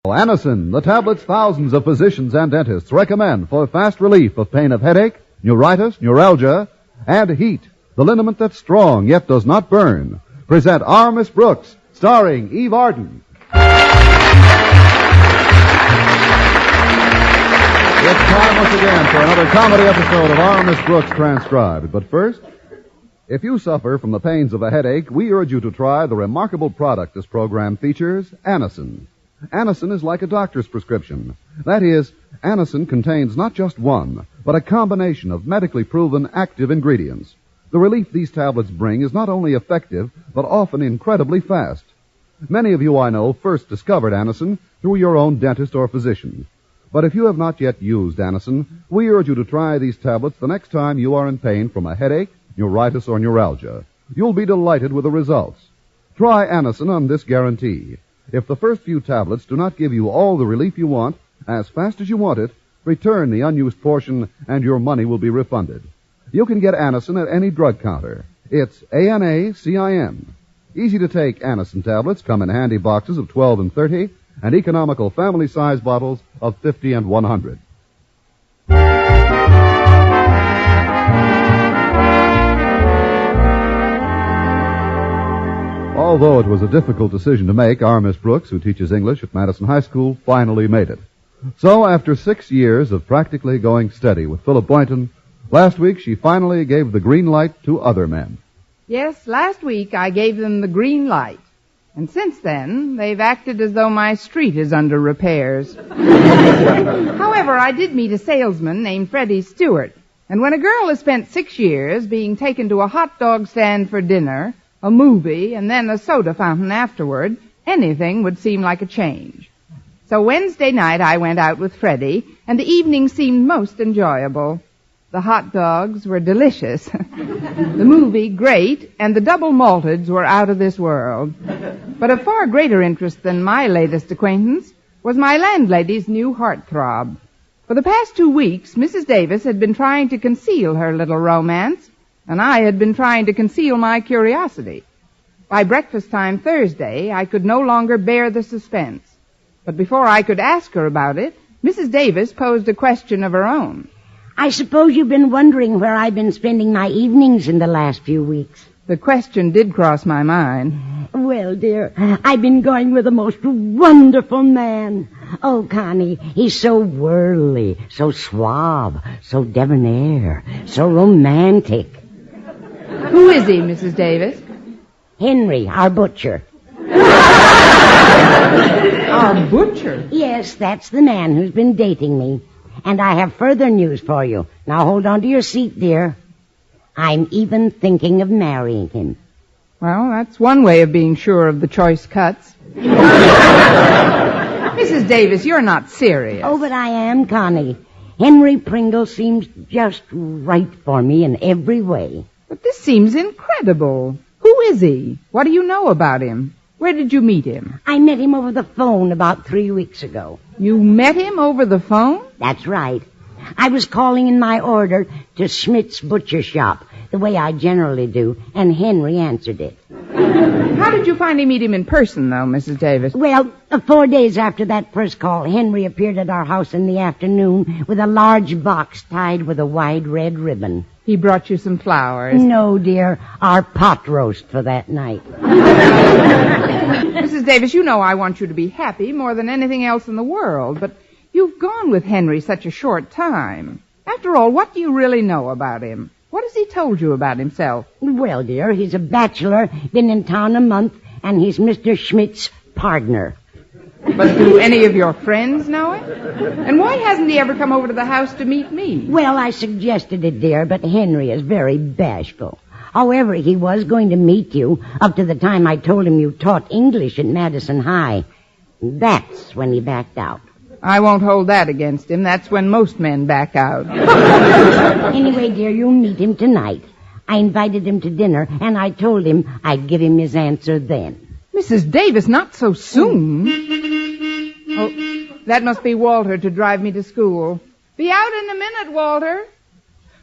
Anacin, the tablets thousands of physicians and dentists recommend for fast relief of pain of headache, neuritis, neuralgia, and heat. The liniment that's strong yet does not burn. Present Our Miss Brooks, starring Eve Arden. It's time once again for another comedy episode of Our Miss Brooks Transcribed. But first, if you suffer from the pains of a headache, we urge you to try the remarkable product this program features, Anacin. Anacin is like a doctor's prescription. That is, Anacin contains not just one, but a combination of medically proven active ingredients. The relief these tablets bring is not only effective, but often incredibly fast. Many of you I know first discovered Anacin through your own dentist or physician. But if you have not yet used Anacin, we urge you to try these tablets the next time you are in pain from a headache, neuritis, or neuralgia. You'll be delighted with the results. Try Anacin on this guarantee. If the first few tablets do not give you all the relief you want, as fast as you want it, return the unused portion and your money will be refunded. You can get Anacin at any drug counter. It's Anacin. Easy-to-take Anacin tablets come in handy boxes of 12 and 30 and economical family-size bottles of 50 and 100. Although it was a difficult decision to make, our Miss Brooks, who teaches English at Madison High School, finally made it. So, after 6 years of practically going steady with Philip Boynton, last week she finally gave the green light to other men. Yes, last week I gave them the green light. And since then, they've acted as though my street is under repairs. However, I did meet a salesman named Freddie Stewart. And when a girl has spent 6 years being taken to a hot dog stand for dinner, a movie, and then a soda fountain afterward, anything would seem like a change. So Wednesday night I went out with Freddie, and the evening seemed most enjoyable. The hot dogs were delicious, the movie great, and the double malteds were out of this world. But of far greater interest than my latest acquaintance was my landlady's new heartthrob. For the past 2 weeks, Mrs. Davis had been trying to conceal her little romance, and I had been trying to conceal my curiosity. By breakfast time Thursday, I could no longer bear the suspense. But before I could ask her about it, Mrs. Davis posed a question of her own. I suppose you've been wondering where I've been spending my evenings in the last few weeks. The question did cross my mind. Well, dear, I've been going with the most wonderful man. Oh, Connie, he's so worldly, so suave, so debonair, so romantic. Who is he, Mrs. Davis? Henry, our butcher. Our butcher? Yes, that's the man who's been dating me. And I have further news for you. Now hold on to your seat, dear. I'm even thinking of marrying him. Well, that's one way of being sure of the choice cuts. Mrs. Davis, you're not serious. Oh, but I am, Connie. Henry Pringle seems just right for me in every way. But this seems incredible. Who is he? What do you know about him? Where did you meet him? I met him over the phone about 3 weeks ago. You met him over the phone? That's right. I was calling in my order to Schmidt's butcher shop, the way I generally do, and Henry answered it. How did you finally meet him in person, though, Mrs. Davis? Well, 4 days after that first call, Henry appeared at our house in the afternoon with a large box tied with a wide red ribbon. He brought you some flowers. No, dear, our pot roast for that night. Mrs. Davis, you know I want you to be happy more than anything else in the world, but you've gone with Henry such a short time. After all, what do you really know about him? What has he told you about himself? Well, dear, he's a bachelor, been in town a month, and he's Mr. Schmidt's partner. But do any of your friends know it? And why hasn't he ever come over to the house to meet me? Well, I suggested it, dear, but Henry is very bashful. However, he was going to meet you up to the time I told him you taught English at Madison High. That's when he backed out. I won't hold that against him. That's when most men back out. Anyway, dear, you'll meet him tonight. I invited him to dinner, and I told him I'd give him his answer then. Mrs. Davis, not so soon. Oh, that must be Walter to drive me to school. Be out in a minute, Walter.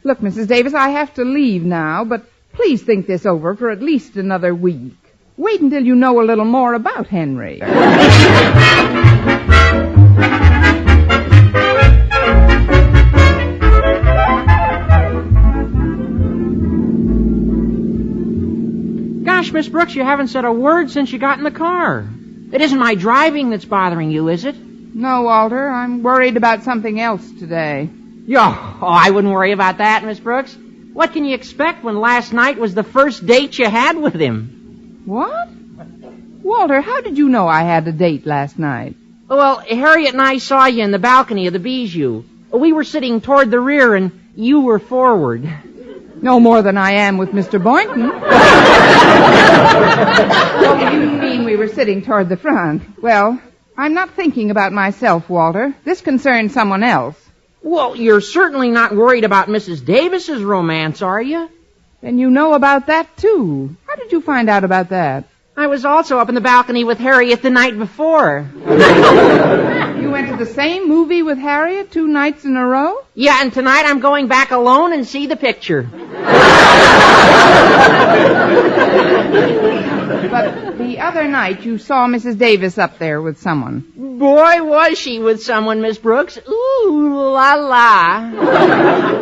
Look, Mrs. Davis, I have to leave now, but please think this over for at least another week. Wait until you know a little more about Henry. Brooks, you haven't said a word since you got in the car. It isn't my driving that's bothering you, is it? No, Walter. I'm worried about something else today. I wouldn't worry about that, Miss Brooks. What can you expect when last night was the first date you had with him? What? Walter, how did you know I had a date last night? Well, Harriet and I saw you in the balcony of the Bijou. We were sitting toward the rear and you were forward. No more than I am with Mr. Boynton. Oh, you mean we were sitting toward the front? Well, I'm not thinking about myself, Walter. This concerns someone else. Well, you're certainly not worried about Mrs. Davis's romance, are you? Then you know about that, too. How did you find out about that? I was also up in the balcony with Harriet the night before. You went to the same movie with Harriet 2 nights in a row? Yeah, and tonight I'm going back alone and see the picture. But the other night you saw Mrs. Davis up there with someone. Boy, was she with someone, Miss Brooks. Ooh, la la.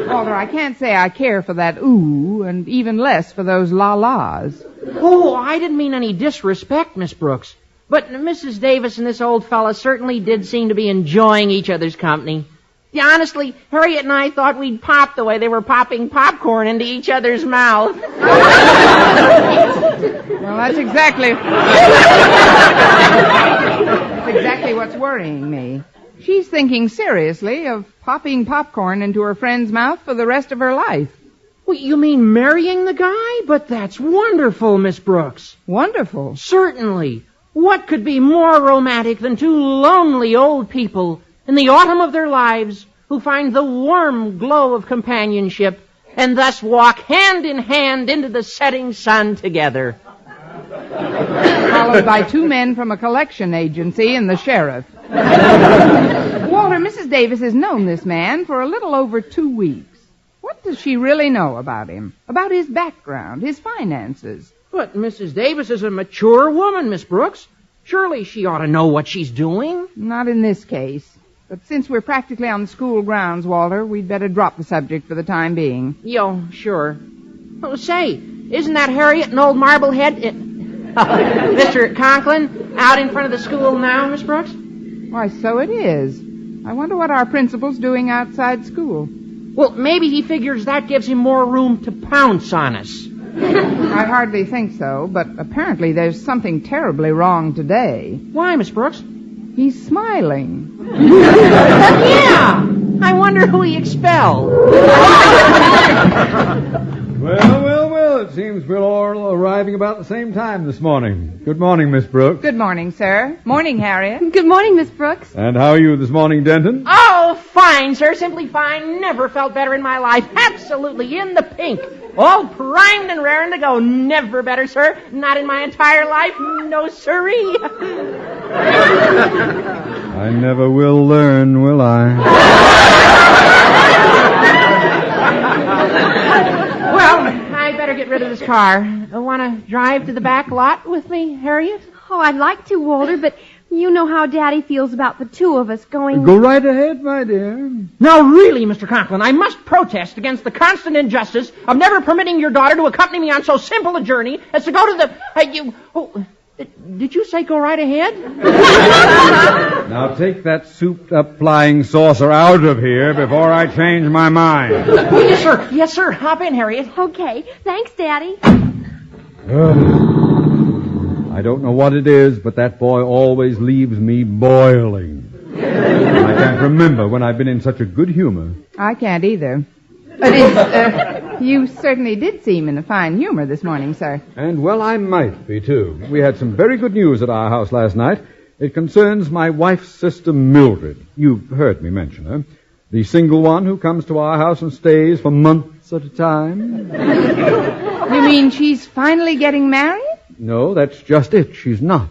Walter, I can't say I care for that ooh, and even less for those la-las. Oh, I didn't mean any disrespect, Miss Brooks. But Mrs. Davis and this old fella certainly did seem to be enjoying each other's company. Yeah, honestly, Harriet and I thought we'd pop the way they were popping popcorn into each other's mouth. Well, that's exactly what's worrying me. She's thinking seriously of popping popcorn into her friend's mouth for the rest of her life. Well, you mean marrying the guy? But that's wonderful, Miss Brooks. Wonderful? Certainly. What could be more romantic than 2 lonely old people in the autumn of their lives who find the warm glow of companionship and thus walk hand in hand into the setting sun together? Followed by 2 men from a collection agency and the sheriff. Walter, Mrs. Davis has known this man for a little over 2 weeks. What does she really know about him? About his background, his finances? But Mrs. Davis is a mature woman, Miss Brooks. Surely she ought to know what she's doing. Not in this case. But since we're practically on the school grounds, Walter, we'd better drop the subject for the time being. Sure. Oh, say, isn't that Harriet and old Marblehead, Mr. Conklin, out in front of the school now, Miss Brooks? Why, so it is. I wonder what our principal's doing outside school. Well, maybe he figures that gives him more room to pounce on us. I hardly think so, but apparently there's something terribly wrong today. Why, Miss Brooks? He's smiling. Yeah! I wonder who he expelled. Well, it seems we're all arriving about the same time this morning. Good morning, Miss Brooks. Good morning, sir. Morning, Harriet. Good morning, Miss Brooks. And how are you this morning, Denton? Oh, fine, sir. Simply fine. Never felt better in my life. Absolutely in the pink. All primed and raring to go. Never better, sir. Not in my entire life. No, sirree. I never will learn, will I? Well, I better get rid of this car. Want to drive to the back lot with me, Harriet? Oh, I'd like to, Walter, but you know how Daddy feels about the 2 of us going... Go right ahead, my dear. Now, really, Mr. Conklin, I must protest against the constant injustice of never permitting your daughter to accompany me on so simple a journey as to go to the... did you say go right ahead? Now take that souped-up flying saucer out of here before I change my mind. Oh, yes, sir. Yes, sir. Hop in, Harriet. Okay. Thanks, Daddy. I don't know what it is, but that boy always leaves me boiling. I can't remember when I've been in such a good humor. I can't either. But you certainly did seem in a fine humor this morning, sir. And, well, I might be, too. We had some very good news at our house last night. It concerns my wife's sister, Mildred. You've heard me mention her. The single one who comes to our house and stays for months at a time. You mean she's finally getting married? No, that's just it. She's not.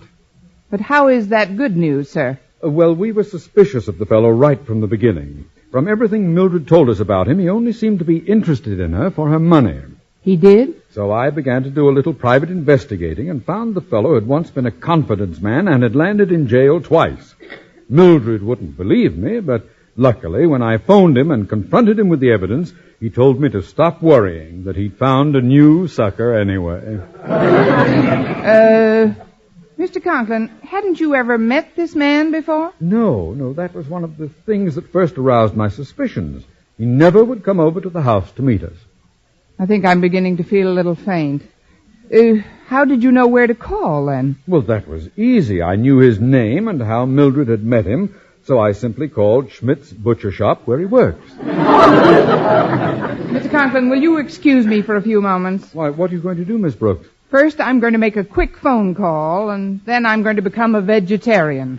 But how is that good news, sir? Well, we were suspicious of the fellow right from the beginning. From everything Mildred told us about him, he only seemed to be interested in her for her money. He did? So I began to do a little private investigating and found the fellow had once been a confidence man and had landed in jail twice. Mildred wouldn't believe me, but Luckily, when I phoned him and confronted him with the evidence, he told me to stop worrying, that he'd found a new sucker anyway. Mr. Conklin, hadn't you ever met this man before? No, that was one of the things that first aroused my suspicions. He never would come over to the house to meet us. I think I'm beginning to feel a little faint. How did you know where to call, then? Well, that was easy. I knew his name and how Mildred had met him, so I simply called Schmidt's butcher shop where he works. Mr. Conklin, will you excuse me for a few moments? Why, what are you going to do, Miss Brooks? First, I'm going to make a quick phone call, and then I'm going to become a vegetarian.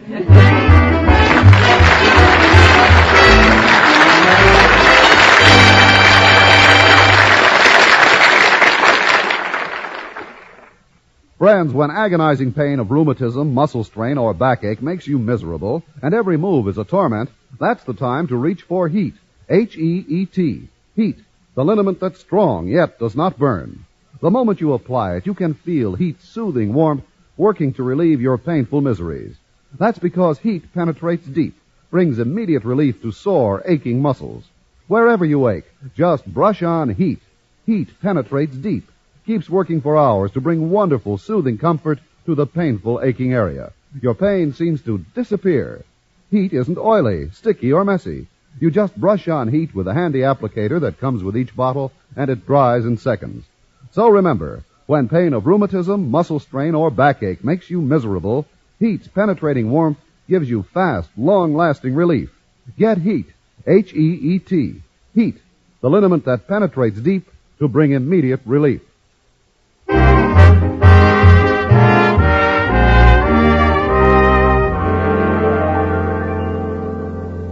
Friends, when agonizing pain of rheumatism, muscle strain, or backache makes you miserable, and every move is a torment, that's the time to reach for heat. H-E-E-T. Heat. The liniment that's strong, yet does not burn. The moment you apply it, you can feel heat's soothing warmth working to relieve your painful miseries. That's because heat penetrates deep, brings immediate relief to sore, aching muscles. Wherever you ache, just brush on heat. Heat penetrates deep, keeps working for hours to bring wonderful, soothing comfort to the painful, aching area. Your pain seems to disappear. Heat isn't oily, sticky, or messy. You just brush on heat with a handy applicator that comes with each bottle, and it dries in seconds. So remember, when pain of rheumatism, muscle strain, or backache makes you miserable, heat's penetrating warmth gives you fast, long-lasting relief. Get heat. H-E-E-T. Heat. The liniment that penetrates deep to bring immediate relief.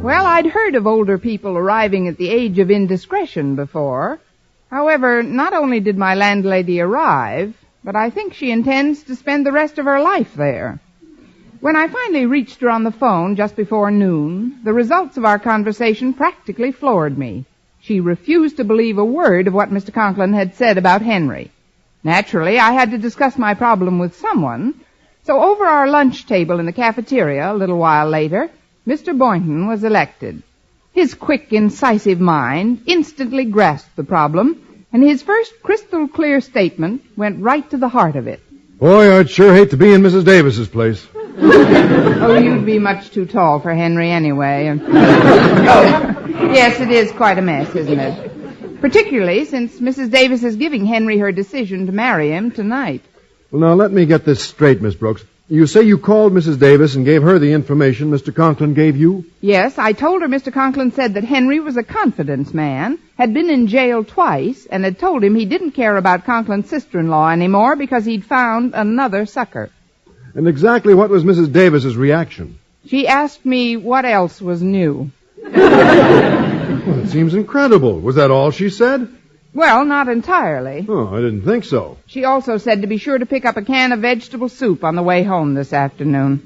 Well, I'd heard of older people arriving at the age of indiscretion before. However, not only did my landlady arrive, but I think she intends to spend the rest of her life there. When I finally reached her on the phone just before noon, the results of our conversation practically floored me. She refused to believe a word of what Mr. Conklin had said about Henry. Naturally, I had to discuss my problem with someone, so over our lunch table in the cafeteria a little while later, Mr. Boynton was elected. His quick, incisive mind instantly grasped the problem, and his first crystal-clear statement went right to the heart of it. Boy, I'd sure hate to be in Mrs. Davis's place. Oh, you'd be much too tall for Henry anyway. Yes, it is quite a mess, isn't it? Particularly since Mrs. Davis is giving Henry her decision to marry him tonight. Well, now, let me get this straight, Miss Brooks. You say you called Mrs. Davis and gave her the information Mr. Conklin gave you? Yes, I told her Mr. Conklin said that Henry was a confidence man, had been in jail twice, and had told him he didn't care about Conklin's sister-in-law anymore because he'd found another sucker. And exactly what was Mrs. Davis's reaction? She asked me what else was new. Well, it seems incredible. Was that all she said? Well, not entirely. Oh, I didn't think so. She also said to be sure to pick up a can of vegetable soup on the way home this afternoon.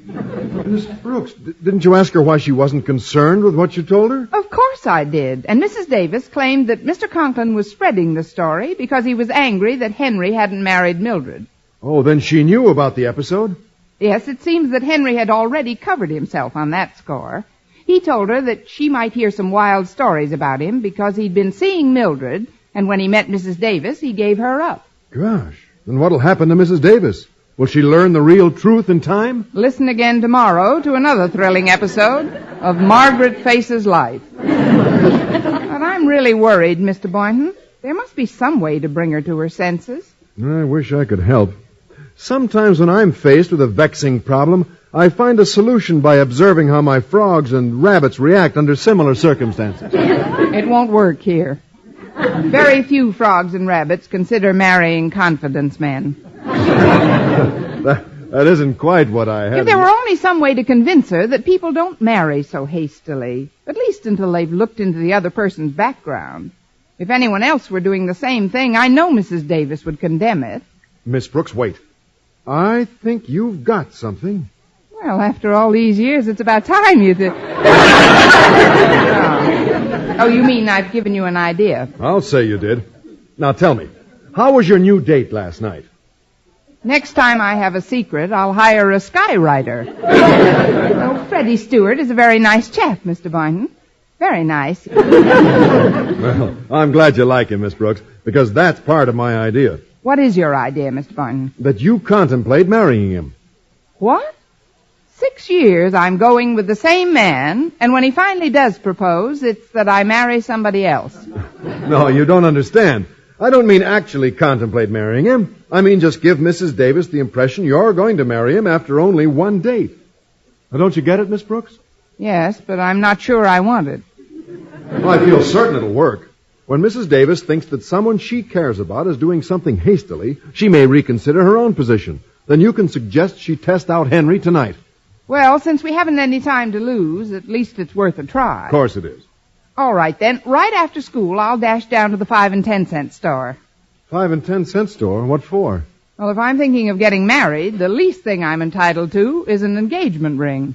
Miss Brooks, didn't you ask her why she wasn't concerned with what you told her? Of course I did. And Mrs. Davis claimed that Mr. Conklin was spreading the story because he was angry that Henry hadn't married Mildred. Oh, then she knew about the episode? Yes, it seems that Henry had already covered himself on that score. He told her that she might hear some wild stories about him because he'd been seeing Mildred, and when he met Mrs. Davis, he gave her up. Gosh, then what'll happen to Mrs. Davis? Will she learn the real truth in time? Listen again tomorrow to another thrilling episode of Margaret Faces Life. But I'm really worried, Mr. Boynton. There must be some way to bring her to her senses. I wish I could help. Sometimes when I'm faced with a vexing problem, I find a solution by observing how my frogs and rabbits react under similar circumstances. It won't work here. Very few frogs and rabbits consider marrying confidence men. That isn't quite what I had. If there were only some way to convince her that people don't marry so hastily, at least until they've looked into the other person's background. If anyone else were doing the same thing, I know Mrs. Davis would condemn it. Miss Brooks, wait. I think you've got something. Well, after all these years, it's about time you did. Oh, you mean I've given you an idea? I'll say you did. Now tell me, how was your new date last night? Next time I have a secret, I'll hire a skywriter. Well, Freddie Stewart is a very nice chap, Mr. Boynton. Very nice. Well, I'm glad you like him, Miss Brooks, because that's part of my idea. What is your idea, Mr. Boynton? That you contemplate marrying him. What? 6 years I'm going with the same man, and when he finally does propose, it's that I marry somebody else. No, you don't understand. I don't mean actually contemplate marrying him. I mean just give Mrs. Davis the impression you're going to marry him after only one date. Now, don't you get it, Miss Brooks? Yes, but I'm not sure I want it. Well, I feel certain it'll work. When Mrs. Davis thinks that someone she cares about is doing something hastily, she may reconsider her own position. Then you can suggest she test out Henry tonight. Well, since we haven't any time to lose, at least it's worth a try. Of course it is. All right, then. Right after school, I'll dash down to the 5 and 10 cent store. 5 and 10 cent store? What for? Well, if I'm thinking of getting married, the least thing I'm entitled to is an engagement ring.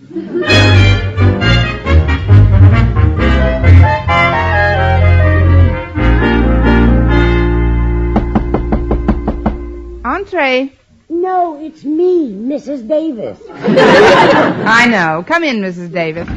Entree. No, it's me, Mrs. Davis. I know. Come in, Mrs. Davis.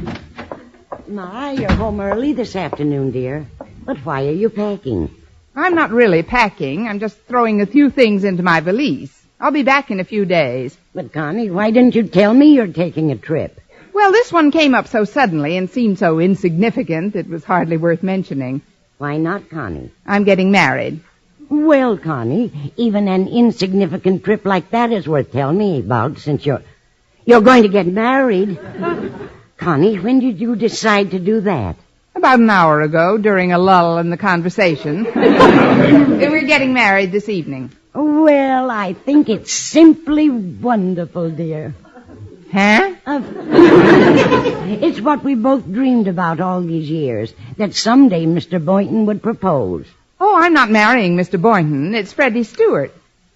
Ma, you're home early this afternoon, dear. But why are you packing? I'm not really packing. I'm just throwing a few things into my valise. I'll be back in a few days. But, Connie, why didn't you tell me you're taking a trip? Well, this one came up so suddenly and seemed so insignificant it was hardly worth mentioning. Why not, Connie? I'm getting married. Well, Connie, even an insignificant trip like that is worth telling me about since you're going to get married. Connie, when did you decide to do that? About an hour ago, during a lull in the conversation. We're getting married this evening. Well, I think it's simply wonderful, dear. Huh? It's what we both dreamed about all these years, that someday Mr. Boynton would propose. Oh, I'm not marrying Mr. Boynton. It's Freddie Stewart.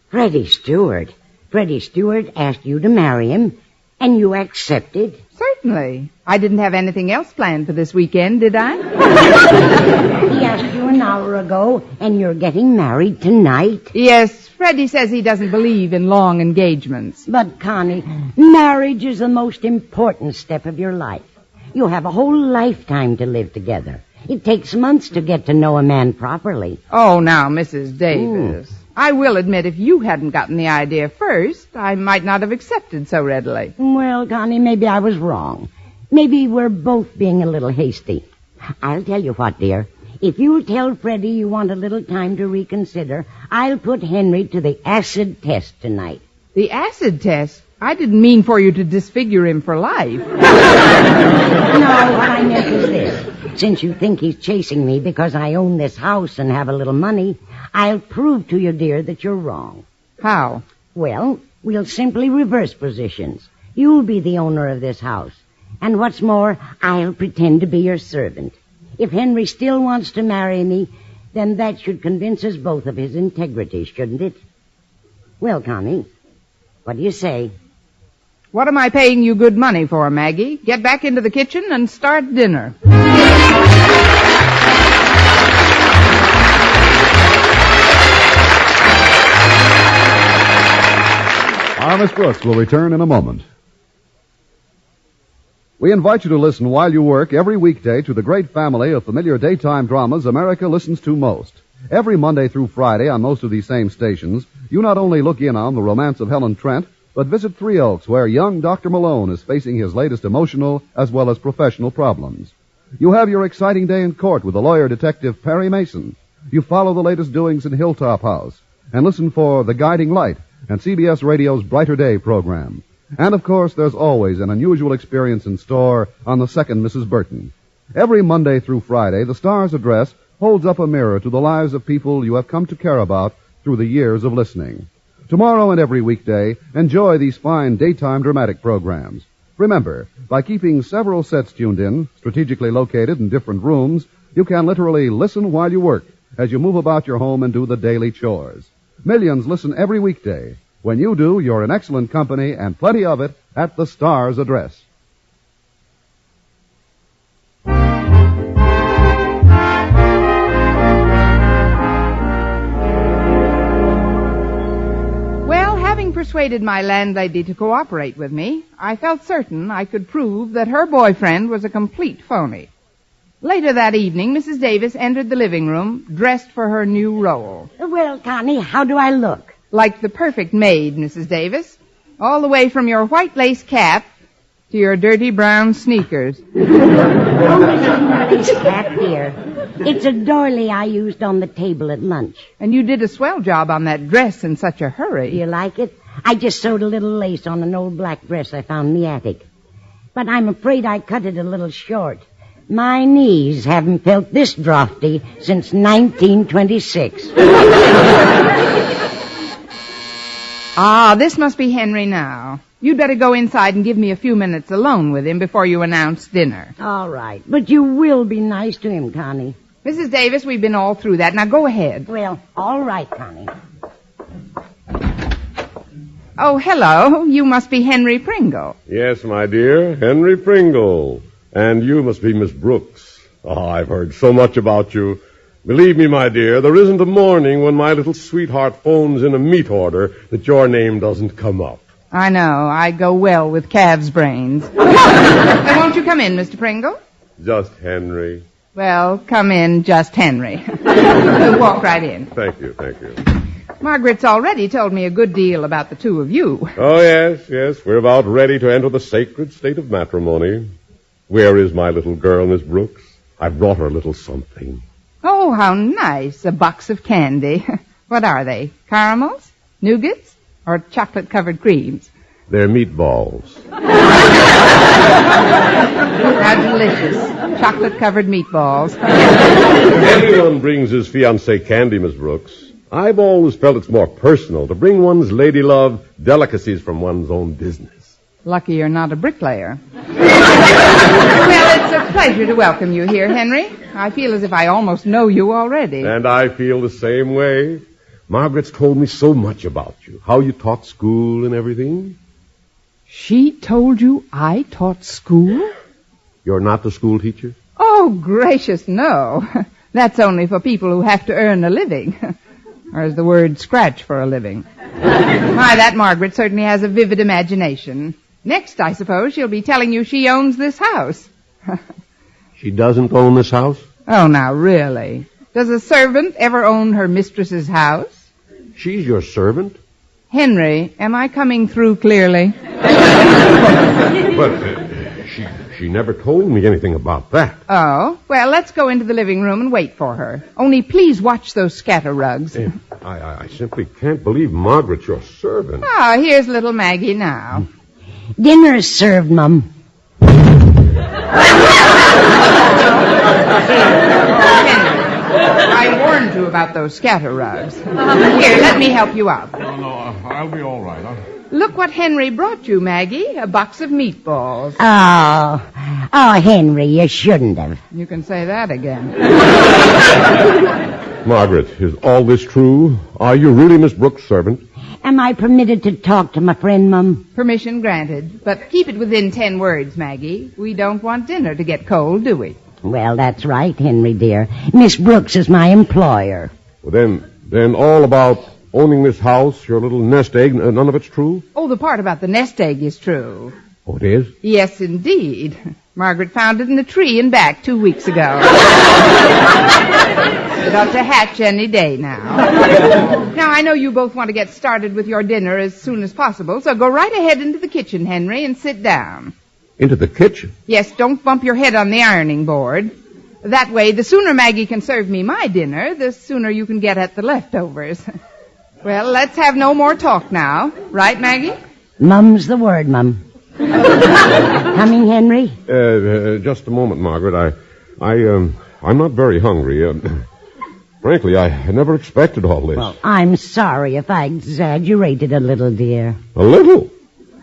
Freddie Stewart? Freddie Stewart asked you to marry him, and you accepted? Certainly. I didn't have anything else planned for this weekend, did I? He asked you an hour ago, and you're getting married tonight? Yes, Freddie says he doesn't believe in long engagements. But, Connie, marriage is the most important step of your life. You have a whole lifetime to live together. It takes months to get to know a man properly. Oh, now, Mrs. Davis. I will admit if you hadn't gotten the idea first, I might not have accepted so readily. Well, Connie, maybe I was wrong. Maybe we're both being a little hasty. I'll tell you what, dear. If you'll tell Freddie you want a little time to reconsider, I'll put Henry to the acid test tonight. The acid test? I didn't mean for you to disfigure him for life. No, what I meant was this. Since you think he's chasing me because I own this house and have a little money, I'll prove to you, dear, that you're wrong. How? Well, we'll simply reverse positions. You'll be the owner of this house. And what's more, I'll pretend to be your servant. If Henry still wants to marry me, then that should convince us both of his integrity, shouldn't it? Well, Connie, what do you say? What am I paying you good money for, Maggie? Get back into the kitchen and start dinner. Our Miss Brooks will return in a moment. We invite you to listen while you work every weekday to the great family of familiar daytime dramas America listens to most. Every Monday through Friday on most of these same stations, you not only look in on the romance of Helen Trent, but visit Three Oaks, where young Dr. Malone is facing his latest emotional as well as professional problems. You have your exciting day in court with the lawyer detective Perry Mason. You follow the latest doings in Hilltop House and listen for The Guiding Light and CBS Radio's Brighter Day program. And, of course, there's always an unusual experience in store on the second Mrs. Burton. Every Monday through Friday, the Star's Address holds up a mirror to the lives of people you have come to care about through the years of listening. Tomorrow and every weekday, enjoy these fine daytime dramatic programs. Remember, by keeping several sets tuned in, strategically located in different rooms, you can literally listen while you work as you move about your home and do the daily chores. Millions listen every weekday. When you do, you're in excellent company, and plenty of it, at the Star's Address. Well, having persuaded my landlady to cooperate with me, I felt certain I could prove that her boyfriend was a complete phony. Later that evening, Mrs. Davis entered the living room, dressed for her new role. Well, Connie, how do I look? Like the perfect maid, Mrs. Davis. All the way from your white lace cap to your dirty brown sneakers. Lace cap, dear. It's a doily I used on the table at lunch. And you did a swell job on that dress in such a hurry. You like it? I just sewed a little lace on an old black dress I found in the attic. But I'm afraid I cut it a little short. My knees haven't felt this draughty since 1926. Ah, this must be Henry now. You'd better go inside and give me a few minutes alone with him before you announce dinner. All right. But you will be nice to him, Connie. Mrs. Davis, we've been all through that. Now go ahead. Well, all right, Connie. Oh, hello. You must be Henry Pringle. Yes, my dear, Henry Pringle. And you must be Miss Brooks. Oh, I've heard so much about you. Believe me, my dear, there isn't a morning when my little sweetheart phones in a meat order that your name doesn't come up. I know. I go well with calves' brains. Now, won't you come in, Mr. Pringle? Just Henry. Well, come in, just Henry. Walk right in. Thank you, thank you. Margaret's already told me a good deal about the two of you. Oh, yes, we're about ready to enter the sacred state of matrimony. Where is my little girl, Miss Brooks? I've brought her a little something. Oh, how nice. A box of candy. What are they? Caramels? Nougats? Or chocolate-covered creams? They're meatballs. How delicious. Chocolate-covered meatballs. Everyone brings his fiancée candy, Miss Brooks. I've always felt it's more personal to bring one's lady love delicacies from one's own business. Lucky you're not a bricklayer. Well, it's a pleasure to welcome you here, Henry. I feel as if I almost know you already. And I feel the same way. Margaret's told me so much about you, how you taught school and everything. She told you I taught school? You're not the school teacher? Oh, gracious, no. That's only for people who have to earn a living. Or is the word scratch for a living? My, that Margaret certainly has a vivid imagination. Next, I suppose, she'll be telling you she owns this house. She doesn't own this house? Oh, now, really? Does a servant ever own her mistress's house? She's your servant? Henry, am I coming through clearly? But she never told me anything about that. Oh, well, let's go into the living room and wait for her. Only please watch those scatter rugs. I simply can't believe Margaret's your servant. Ah, here's little Maggie now. Dinner is served, Mum. I warned you about those scatter rugs. Here, let me help you out. No, I'll be all right. Look what Henry brought you, Maggie. A box of meatballs. Oh, Henry, you shouldn't have. You can say that again. Margaret, is all this true? Are you really Miss Brooks' servant? Am I permitted to talk to my friend, Mum? Permission granted. But keep it within 10 words, Maggie. We don't want dinner to get cold, do we? Well, that's right, Henry, dear. Miss Brooks is my employer. Well, then all about owning this house, your little nest egg, none of it's true? Oh, the part about the nest egg is true. Oh, it is? Yes, indeed. Margaret found it in the tree in back 2 weeks ago. It ought to hatch any day now. Now, I know you both want to get started with your dinner as soon as possible, so go right ahead into the kitchen, Henry, and sit down. Into the kitchen? Yes, don't bump your head on the ironing board. That way, the sooner Maggie can serve me my dinner, the sooner you can get at the leftovers. Well, let's have no more talk now. Right, Maggie? Mum's the word, Mum. Coming, Henry? Just a moment, Margaret. I'm not very hungry. Frankly, I never expected all this. Well, I'm sorry if I exaggerated a little, dear. A little?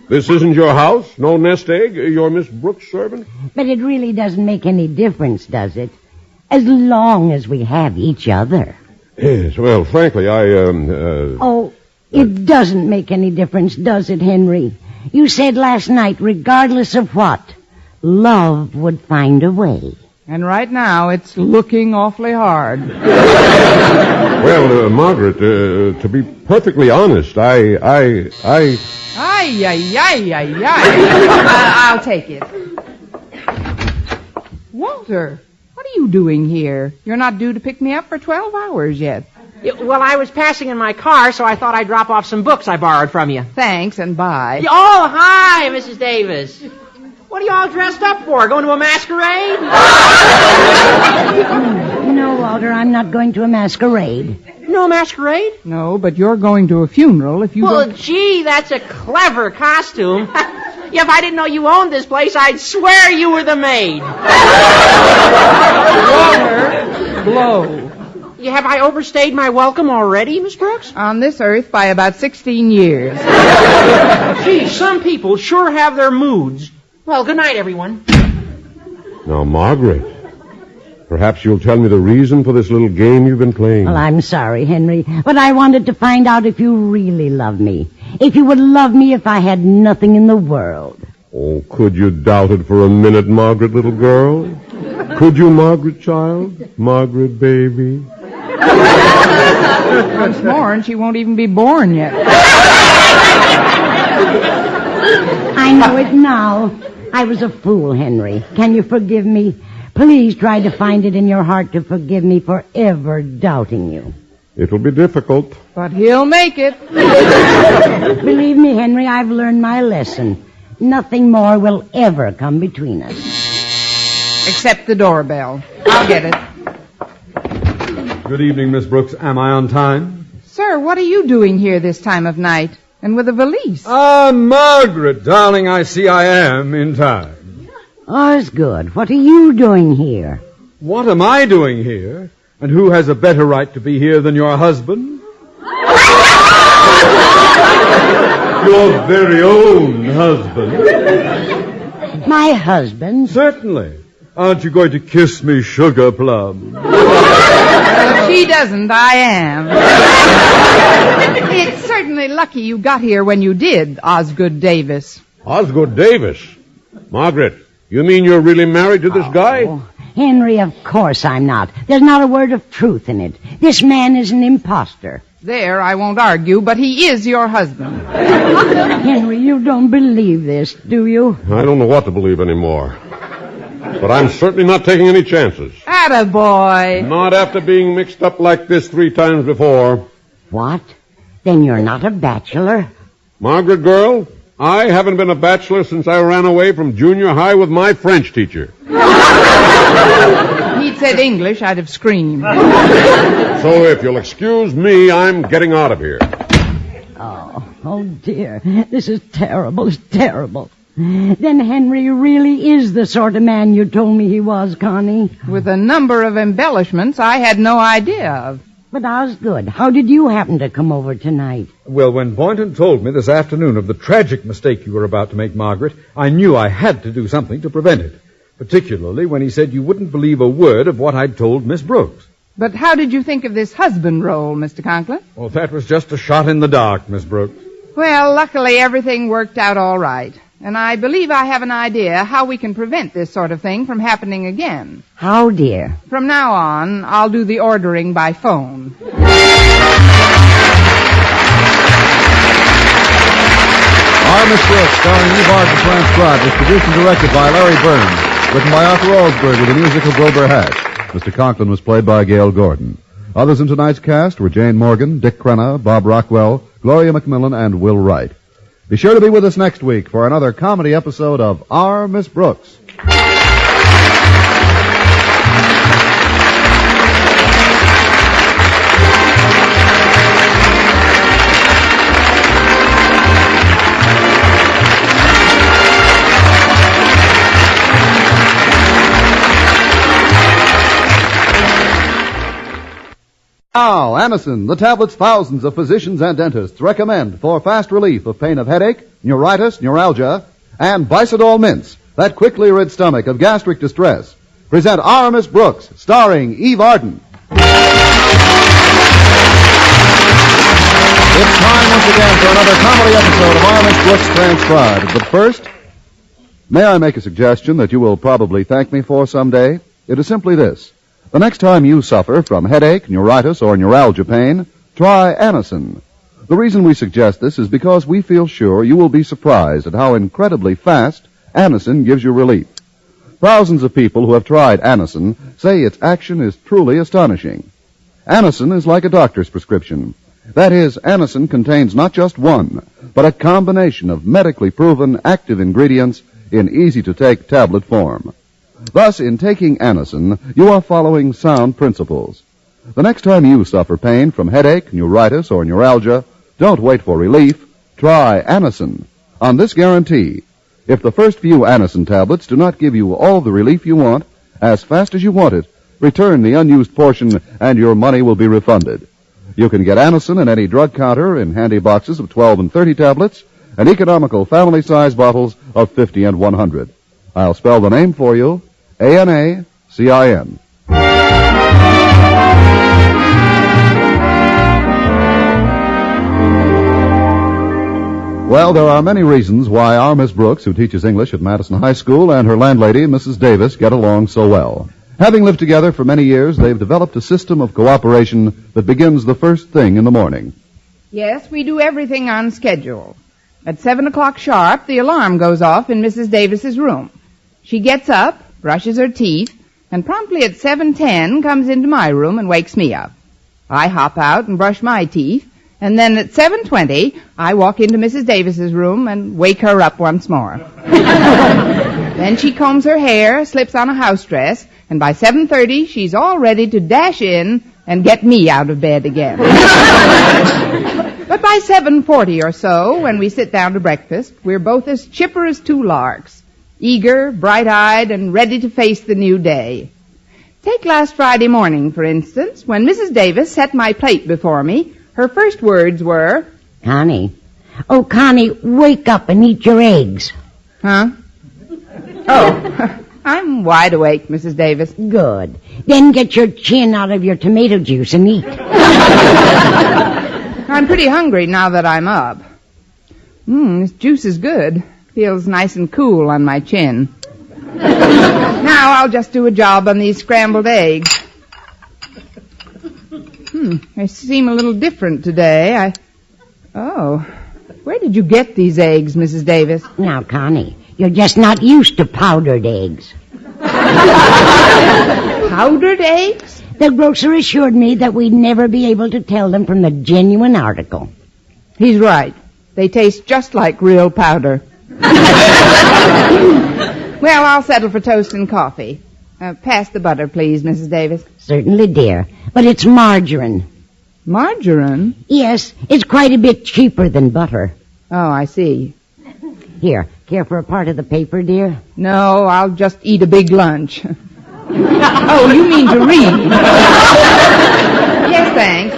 This isn't your house? No nest egg? You're Miss Brooks' servant? But it really doesn't make any difference, does it? As long as we have each other. Yes, well, frankly, Oh, it doesn't make any difference, does it, Henry? You said last night, regardless of what, love would find a way. And right now, it's looking awfully hard. Well, Margaret, to be perfectly honest, Ay. I'll take it. Walter, what What are you doing here? You're not due to pick me up for 12 hours yet. Well, I was passing in my car, so I thought I'd drop off some books I borrowed from you. Thanks and bye. Oh, hi, Mrs. Davis. What are you all dressed up for? Going to a masquerade? No, Walter, I'm not going to a masquerade. No masquerade? No, but you're going to a funeral if you Well, don't... gee, that's a clever costume. If I didn't know you owned this place, I'd swear you were the maid. Walter, blow. Have I overstayed my welcome already, Miss Brooks? On this earth by about 16 years. Gee, some people sure have their moods. Well, good night, everyone. Now, Margaret, perhaps you'll tell me the reason for this little game you've been playing. Well, I'm sorry, Henry, but I wanted to find out if you really love me. If you would love me if I had nothing in the world. Oh, could you doubt it for a minute, Margaret, little girl? Could you, Margaret, child? Margaret, baby? Once more, and she won't even be born yet. I know it now. I was a fool, Henry. Can you forgive me? Please try to find it in your heart to forgive me for ever doubting you. It'll be difficult. But he'll make it. Believe me, Henry, I've learned my lesson. Nothing more will ever come between us. Except the doorbell. I'll get it. Good evening, Miss Brooks. Am I on time? Sir, what are you doing here this time of night? And with a valise? Ah, Margaret, darling, I see I am in time. Osgood, what are you doing here? What am I doing here? And who has a better right to be here than your husband? Your very own husband. My husband? Certainly. Aren't you going to kiss me, sugar plum? If she doesn't, I am. It's certainly lucky you got here when you did, Osgood Davis. Osgood Davis? Margaret, you mean you're really married to this guy? Oh, Henry, of course I'm not. There's not a word of truth in it. This man is an imposter. There, I won't argue, but he is your husband. Henry, you don't believe this, do you? I don't know what to believe anymore. But I'm certainly not taking any chances. Attaboy. Not after being mixed up like this 3 times before. What? Then you're not a bachelor? Margaret, girl, I haven't been a bachelor since I ran away from junior high with my French teacher. He'd said English, I'd have screamed. So if you'll excuse me, I'm getting out of here. Oh dear. This is terrible. It's terrible. Then Henry really is the sort of man you told me he was, Connie. With a number of embellishments I had no idea of. But Osgood, how did you happen to come over tonight? Well, when Boynton told me this afternoon of the tragic mistake you were about to make, Margaret, I knew I had to do something to prevent it. Particularly when he said you wouldn't believe a word of what I'd told Miss Brooks. But how did you think of this husband role, Mr. Conklin? Oh, that was just a shot in the dark, Miss Brooks. Well, luckily everything worked out all right. And I believe I have an idea how we can prevent this sort of thing from happening again. How, dear? From now on, I'll do the ordering by phone. Our Miss Brooks, starring Eve Arden, transcribed, was produced and directed by Larry Burns. Written by Arthur Alsberg with the music of Wilbur Hatch. Mr. Conklin was played by Gail Gordon. Others in tonight's cast were Jane Morgan, Dick Crenna, Bob Rockwell, Gloria McMillan, and Will Wright. Be sure to be with us next week for another comedy episode of Our Miss Brooks. Now, Anacin, the tablets thousands of physicians and dentists recommend for fast relief of pain of headache, neuritis, neuralgia, and Bicidol mints that quickly rid stomach of gastric distress. Present Our Miss Brooks, starring Eve Arden. It's time once again for another comedy episode of Our Miss Brooks transcribed. But first, may I make a suggestion that you will probably thank me for someday? It is simply this. The next time you suffer from headache, neuritis, or neuralgia pain, try Anacin. The reason we suggest this is because we feel sure you will be surprised at how incredibly fast Anacin gives you relief. Thousands of people who have tried Anacin say its action is truly astonishing. Anacin is like a doctor's prescription. That is, Anacin contains not just one, but a combination of medically proven active ingredients in easy-to-take tablet form. Thus, in taking Anacin, you are following sound principles. The next time you suffer pain from headache, neuritis, or neuralgia, don't wait for relief. Try Anacin. On this guarantee, if the first few Anacin tablets do not give you all the relief you want, as fast as you want it, return the unused portion and your money will be refunded. You can get Anacin at any drug counter in handy boxes of 12 and 30 tablets and economical family-size bottles of 50 and 100. I'll spell the name for you, Anacin. Well, there are many reasons why our Miss Brooks, who teaches English at Madison High School, and her landlady, Mrs. Davis, get along so well. Having lived together for many years, they've developed a system of cooperation that begins the first thing in the morning. Yes, we do everything on schedule. At 7 o'clock sharp, the alarm goes off in Mrs. Davis's room. She gets up, brushes her teeth, and promptly at 7:10 comes into my room and wakes me up. I hop out and brush my teeth, and then at 7:20, I walk into Mrs. Davis's room and wake her up once more. Then she combs her hair, slips on a house dress, and by 7:30, she's all ready to dash in and get me out of bed again. But by 7:40 or so, when we sit down to breakfast, we're both as chipper as two larks, eager, bright-eyed, and ready to face the new day. Take last Friday morning, for instance, when Mrs. Davis set my plate before me. Her first words were, Connie. Oh, Connie, wake up and eat your eggs. Huh? Oh, I'm wide awake, Mrs. Davis. Good. Then get your chin out of your tomato juice and eat. I'm pretty hungry now that I'm up. This juice is good. Feels nice and cool on my chin. Now I'll just do a job on these scrambled eggs. They seem a little different today. Oh, where did you get these eggs, Mrs. Davis? Now, Connie, you're just not used to powdered eggs. Powdered eggs? The grocer assured me that we'd never be able to tell them from the genuine article. He's right. They taste just like real powder. Well, I'll settle for toast and coffee. Pass the butter, please, Mrs. Davis. Certainly, dear. But it's margarine. Margarine? Yes, it's quite a bit cheaper than butter. Oh, I see. Here, care for a part of the paper, dear? No, I'll just eat a big lunch. Oh, you mean to read? Yes, thanks.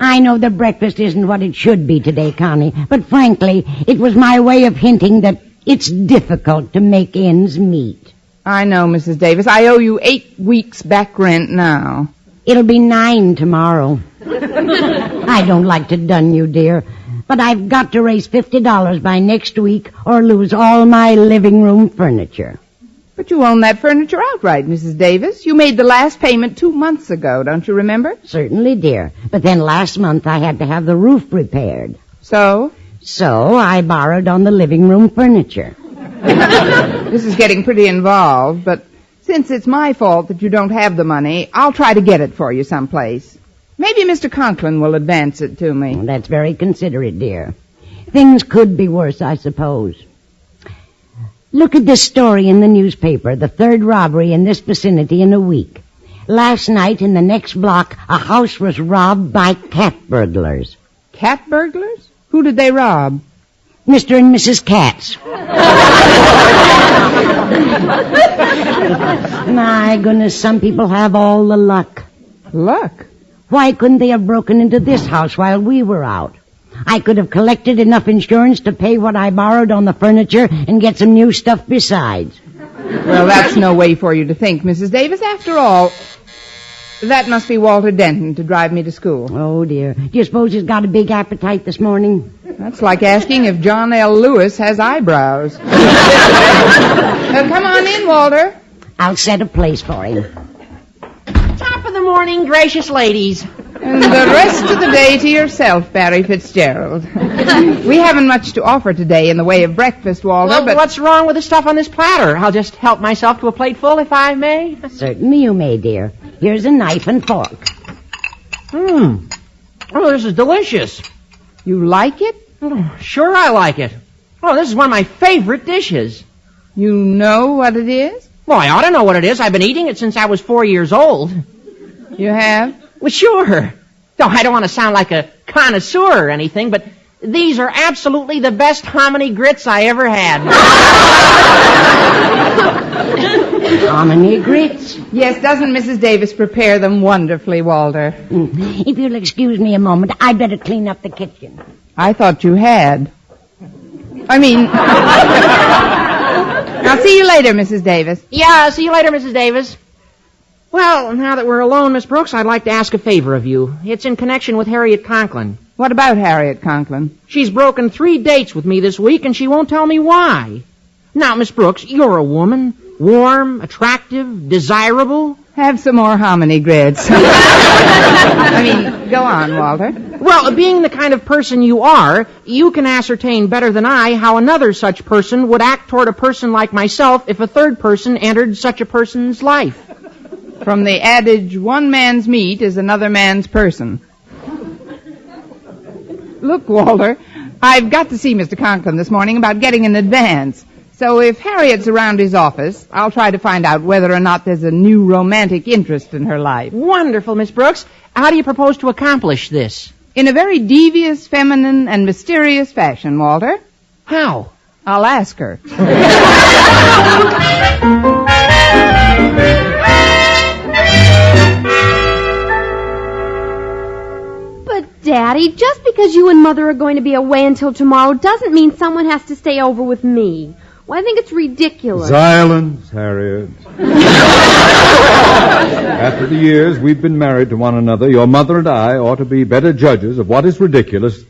I know the breakfast isn't what it should be today, Connie, but frankly, it was my way of hinting that it's difficult to make ends meet. I know, Mrs. Davis. I owe you 8 weeks back rent now. It'll be 9 tomorrow. I don't like to dun you, dear, but I've got to raise $50 by next week or lose all my living room furniture. But you own that furniture outright, Mrs. Davis. You made the last payment 2 months ago, don't you remember? Certainly, dear. But then last month I had to have the roof repaired. So? So I borrowed on the living room furniture. This is getting pretty involved, but since it's my fault that you don't have the money, I'll try to get it for you someplace. Maybe Mr. Conklin will advance it to me. Well, that's very considerate, dear. Things could be worse, I suppose. Look at this story in the newspaper, the 3rd robbery in this vicinity in a week. Last night in the next block, a house was robbed by cat burglars. Cat burglars? Who did they rob? Mr. and Mrs. Katz. My goodness, some people have all the luck. Luck? Why couldn't they have broken into this house while we were out? I could have collected enough insurance to pay what I borrowed on the furniture and get some new stuff besides. Well, that's no way for you to think, Mrs. Davis. After all, that must be Walter Denton to drive me to school. Oh, dear. Do you suppose he's got a big appetite this morning? That's like asking if John L. Lewis has eyebrows. Come on in, Walter. I'll set a place for him. Top of the morning, gracious ladies. And the rest of the day to yourself, Barry Fitzgerald. We haven't much to offer today in the way of breakfast, Walter, Well, but... what's wrong with the stuff on this platter? I'll just help myself to a plateful, if I may. Certainly you may, dear. Here's a knife and fork. Oh, this is delicious. You like it? Oh, sure I like it. Oh, this is one of my favorite dishes. You know what it is? Well, I ought to know what it is. I've been eating it since I was 4 years old. You have? Well, sure. No, I don't want to sound like a connoisseur or anything, but these are absolutely the best hominy grits I ever had. Hominy grits? Yes, doesn't Mrs. Davis prepare them wonderfully, Walter? If you'll excuse me a moment, I'd better clean up the kitchen. I thought you had. I mean... I'll see you later, Mrs. Davis. Yeah, see you later, Mrs. Davis. Well, now that we're alone, Miss Brooks, I'd like to ask a favor of you. It's in connection with Harriet Conklin. What about Harriet Conklin? She's broken 3 dates with me this week, and she won't tell me why. Now, Miss Brooks, you're a woman. Warm, attractive, desirable. Have some more hominy grits. I mean, go on, Walter. Well, being the kind of person you are, you can ascertain better than I how another such person would act toward a person like myself if a third person entered such a person's life. From the adage, one man's meat is another man's person. Look, Walter, I've got to see Mr. Conklin this morning about getting an advance. So if Harriet's around his office, I'll try to find out whether or not there's a new romantic interest in her life. Wonderful, Miss Brooks. How do you propose to accomplish this? In a very devious, feminine, and mysterious fashion, Walter. How? I'll ask her. But, Daddy, just because you and Mother are going to be away until tomorrow doesn't mean someone has to stay over with me. Well, I think it's ridiculous. Silence, Harriet. After the years we've been married to one another, your mother and I ought to be better judges of what is ridiculous.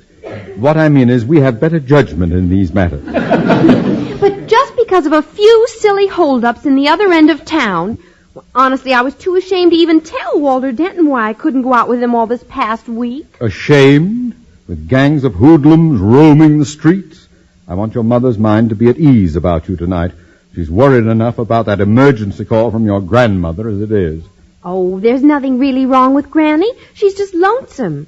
What I mean is we have better judgment in these matters. But just because of a few silly holdups in the other end of town... Well, honestly, I was too ashamed to even tell Walter Denton why I couldn't go out with him all this past week. Ashamed? With gangs of hoodlums roaming the streets? I want your mother's mind to be at ease about you tonight. She's worried enough about that emergency call from your grandmother as it is. Oh, there's nothing really wrong with Granny. She's just lonesome.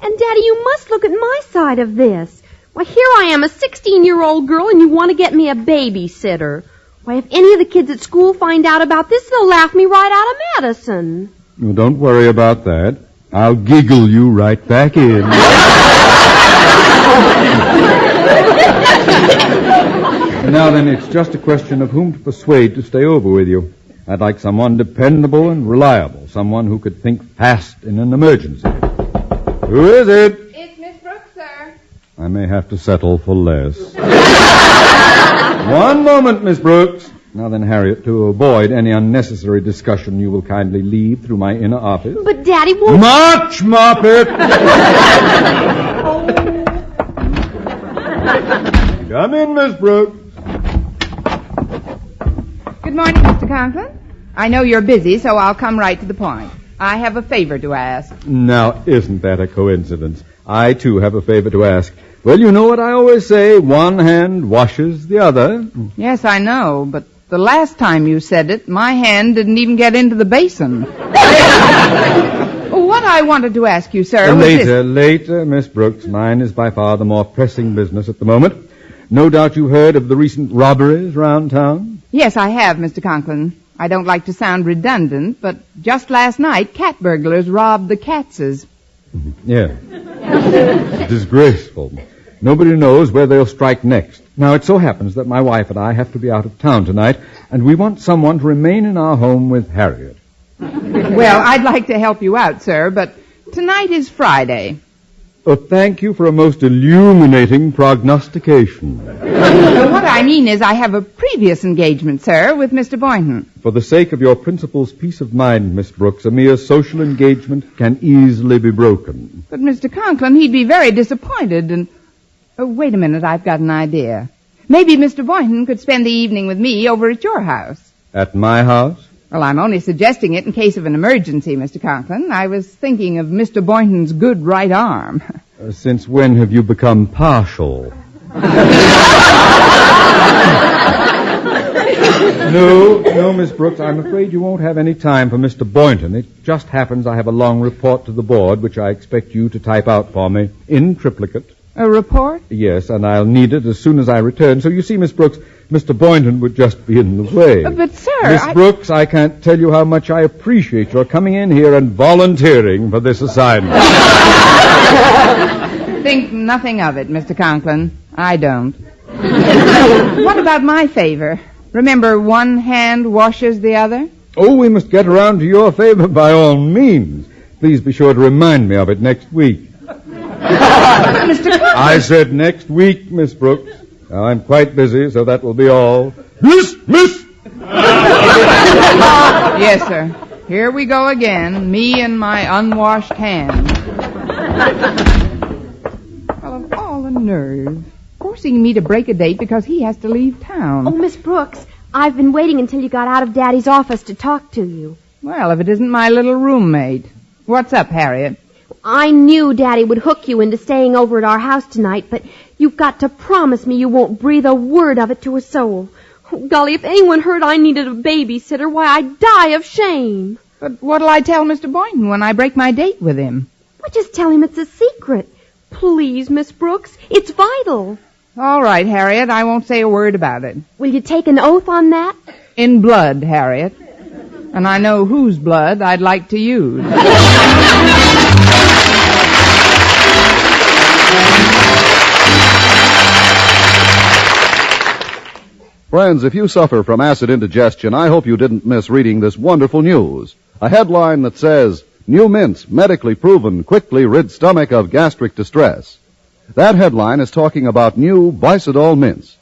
And, Daddy, you must look at my side of this. Why, here I am, a 16-year-old girl, and you want to get me a babysitter. Why, if any of the kids at school find out about this, they'll laugh me right out of Madison. Well, don't worry about that. I'll giggle you right back in. Now then, it's just a question of whom to persuade to stay over with you. I'd like someone dependable and reliable, someone who could think fast in an emergency. Who is it? It's Miss Brooks, sir. I may have to settle for less. One moment, Miss Brooks. Now then, Harriet, to avoid any unnecessary discussion, you will kindly leave through my inner office. But, Daddy, won't... March, Moppet! Come in, Miss Brooks. Good morning, Mr. Conklin. I know you're busy, so I'll come right to the point. I have a favor to ask. Now, isn't that a coincidence? I, too, have a favor to ask. Well, you know what I always say, one hand washes the other. Yes, I know, but the last time you said it, my hand didn't even get into the basin. What I wanted to ask you, sir, was Later, Miss Brooks. Mine is by far the more pressing business at the moment. No doubt you heard of the recent robberies round town? Yes, I have, Mr. Conklin. I don't like to sound redundant, but just last night, cat burglars robbed the Katzes. Yeah. Disgraceful. Nobody knows where they'll strike next. Now, it so happens that my wife and I have to be out of town tonight, and we want someone to remain in our home with Harriet. Well, I'd like to help you out, sir, but tonight is Friday. Oh, thank you for a most illuminating prognostication. What I mean is I have a previous engagement, sir, with Mr. Boynton. For the sake of your principal's peace of mind, Miss Brooks, a mere social engagement can easily be broken. But, Mr. Conklin, he'd be very disappointed and... Oh, wait a minute, I've got an idea. Maybe Mr. Boynton could spend the evening with me over at your house. At my house? Well, I'm only suggesting it in case of an emergency, Mr. Conklin. I was thinking of Mr. Boynton's good right arm. Since when have you become partial? No, Miss Brooks, I'm afraid you won't have any time for Mr. Boynton. It just happens I have a long report to the board, which I expect you to type out for me in triplicate. A report? Yes, and I'll need it as soon as I return. So you see, Miss Brooks, Mr. Boynton would just be in the way. But, sir, Miss Brooks, I can't tell you how much I appreciate your coming in here and volunteering for this assignment. Think nothing of it, Mr. Conklin. I don't. What about my favor? Remember, one hand washes the other? Oh, we must get around to your favor by all means. Please be sure to remind me of it next week. Mr. Conklin. I said next week, Miss Brooks. Now, I'm quite busy, so that will be all. Miss! Yes, sir. Here we go again, me and my unwashed hands. Well, of all the nerve. Forcing me to break a date because he has to leave town. Oh, Miss Brooks, I've been waiting until you got out of Daddy's office to talk to you. Well, if it isn't my little roommate. What's up, Harriet? I knew Daddy would hook you into staying over at our house tonight, but you've got to promise me you won't breathe a word of it to a soul. Oh, golly, if anyone heard I needed a babysitter, why, I'd die of shame. But what'll I tell Mr. Boynton when I break my date with him? Why, just tell him it's a secret. Please, Miss Brooks, it's vital. All right, Harriet, I won't say a word about it. Will you take an oath on that? In blood, Harriet. And I know whose blood I'd like to use. Friends, if you suffer from acid indigestion, I hope you didn't miss reading this wonderful news. A headline that says, New mints, medically proven, quickly rid stomach of gastric distress. That headline is talking about new Bicidol mints.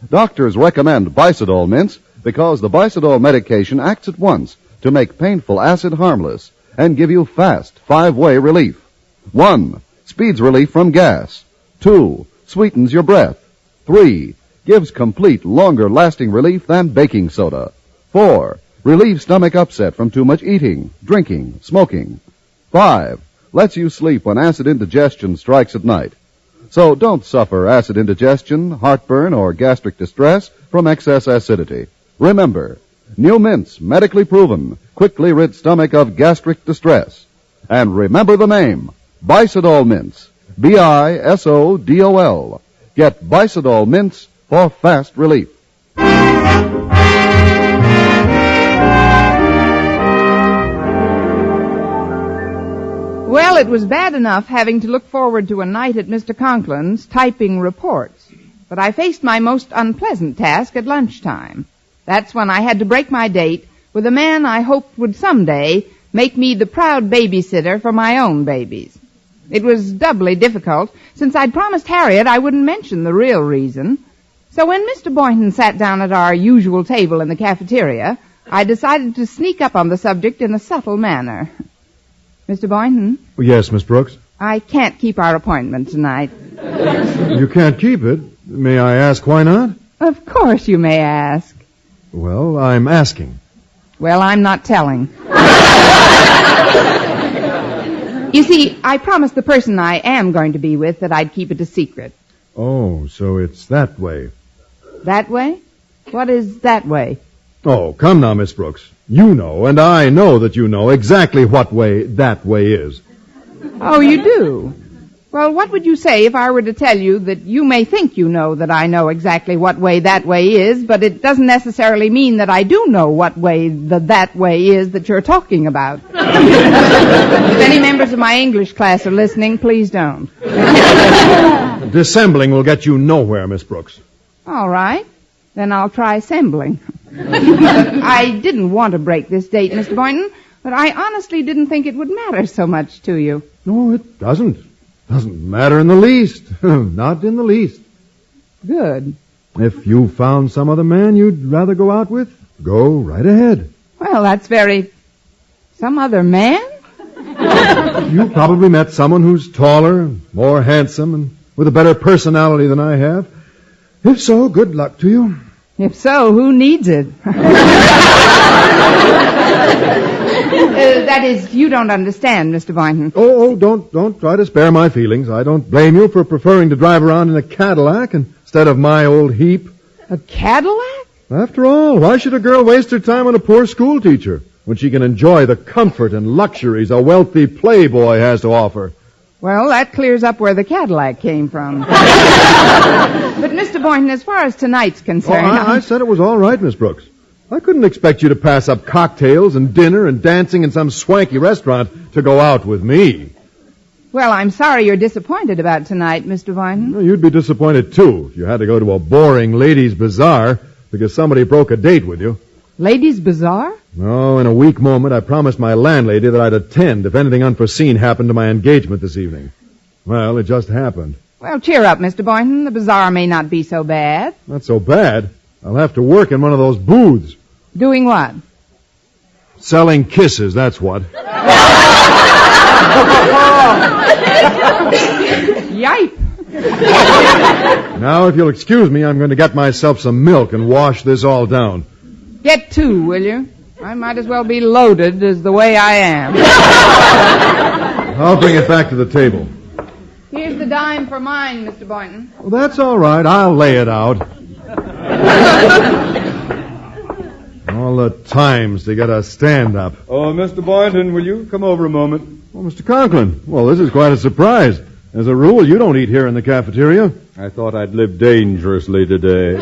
Doctors recommend Bicidol mints because the Bicidol medication acts at once to make painful acid harmless and give you fast 5-way relief. 1. Speeds relief from gas. 2. Sweetens your breath. 3. Gives complete, longer-lasting relief than baking soda. 4. Relieves stomach upset from too much eating, drinking, smoking. 5. Lets you sleep when acid indigestion strikes at night. So don't suffer acid indigestion, heartburn, or gastric distress from excess acidity. Remember, new mints, medically proven, quickly rid stomach of gastric distress. And remember the name, Bicidol mints. Bisodol. Get Bicidol mints for fast relief. Well, it was bad enough having to look forward to a night at Mr. Conklin's typing reports. But I faced my most unpleasant task at lunchtime. That's when I had to break my date with a man I hoped would someday make me the proud babysitter for my own babies. It was doubly difficult, since I'd promised Harriet I wouldn't mention the real reason. So when Mr. Boynton sat down at our usual table in the cafeteria, I decided to sneak up on the subject in a subtle manner. Mr. Boynton? Yes, Miss Brooks? I can't keep our appointment tonight. You can't keep it? May I ask why not? Of course you may ask. Well, I'm asking. Well, I'm not telling. You see, I promised the person I am going to be with that I'd keep it a secret. Oh, so it's that way. That way? What is that way? Oh, come now, Miss Brooks. You know, and I know that you know exactly what way that way is. Oh, you do? Well, what would you say if I were to tell you that you may think you know that I know exactly what way that way is, but it doesn't necessarily mean that I do know what way that way is that you're talking about? If any members of my English class are listening, please don't. Dissembling will get you nowhere, Miss Brooks. All right. Then I'll try assembling. I didn't want to break this date, Mr. Boynton, but I honestly didn't think it would matter so much to you. No, it doesn't. Doesn't matter in the least. Not in the least. Good. If you found some other man you'd rather go out with, go right ahead. Well, that's very... Some other man? You probably met someone who's taller, more handsome, and with a better personality than I have. If so, good luck to you. If so, who needs it? That is, you don't understand, Mr. Boynton. Oh, don't try to spare my feelings. I don't blame you for preferring to drive around in a Cadillac instead of my old heap. A Cadillac? After all, why should a girl waste her time on a poor school teacher when she can enjoy the comfort and luxuries a wealthy playboy has to offer? Well, that clears up where the Cadillac came from. But, Mr. Boynton, as far as tonight's concerned... I said it was all right, Miss Brooks. I couldn't expect you to pass up cocktails and dinner and dancing in some swanky restaurant to go out with me. Well, I'm sorry you're disappointed about tonight, Mr. Boynton. Well, you'd be disappointed, too, if you had to go to a boring ladies' bazaar because somebody broke a date with you. Ladies' bazaar? Oh, in a weak moment, I promised my landlady that I'd attend if anything unforeseen happened to my engagement this evening. Well, it just happened. Well, cheer up, Mr. Boynton. The bazaar may not be so bad. Not so bad. I'll have to work in one of those booths. Doing what? Selling kisses, that's what. Yipe. Now, if you'll excuse me, I'm going to get myself some milk and wash this all down. Get two, will you? I might as well be loaded as the way I am. I'll bring it back to the table. Here's the dime for mine, Mr. Boynton. Well, that's all right. I'll lay it out. All the times to get a stand-up. Oh, Mr. Boynton, will you come over a moment? Well, Mr. Conklin, well, this is quite a surprise. As a rule, you don't eat here in the cafeteria. I thought I'd live dangerously today.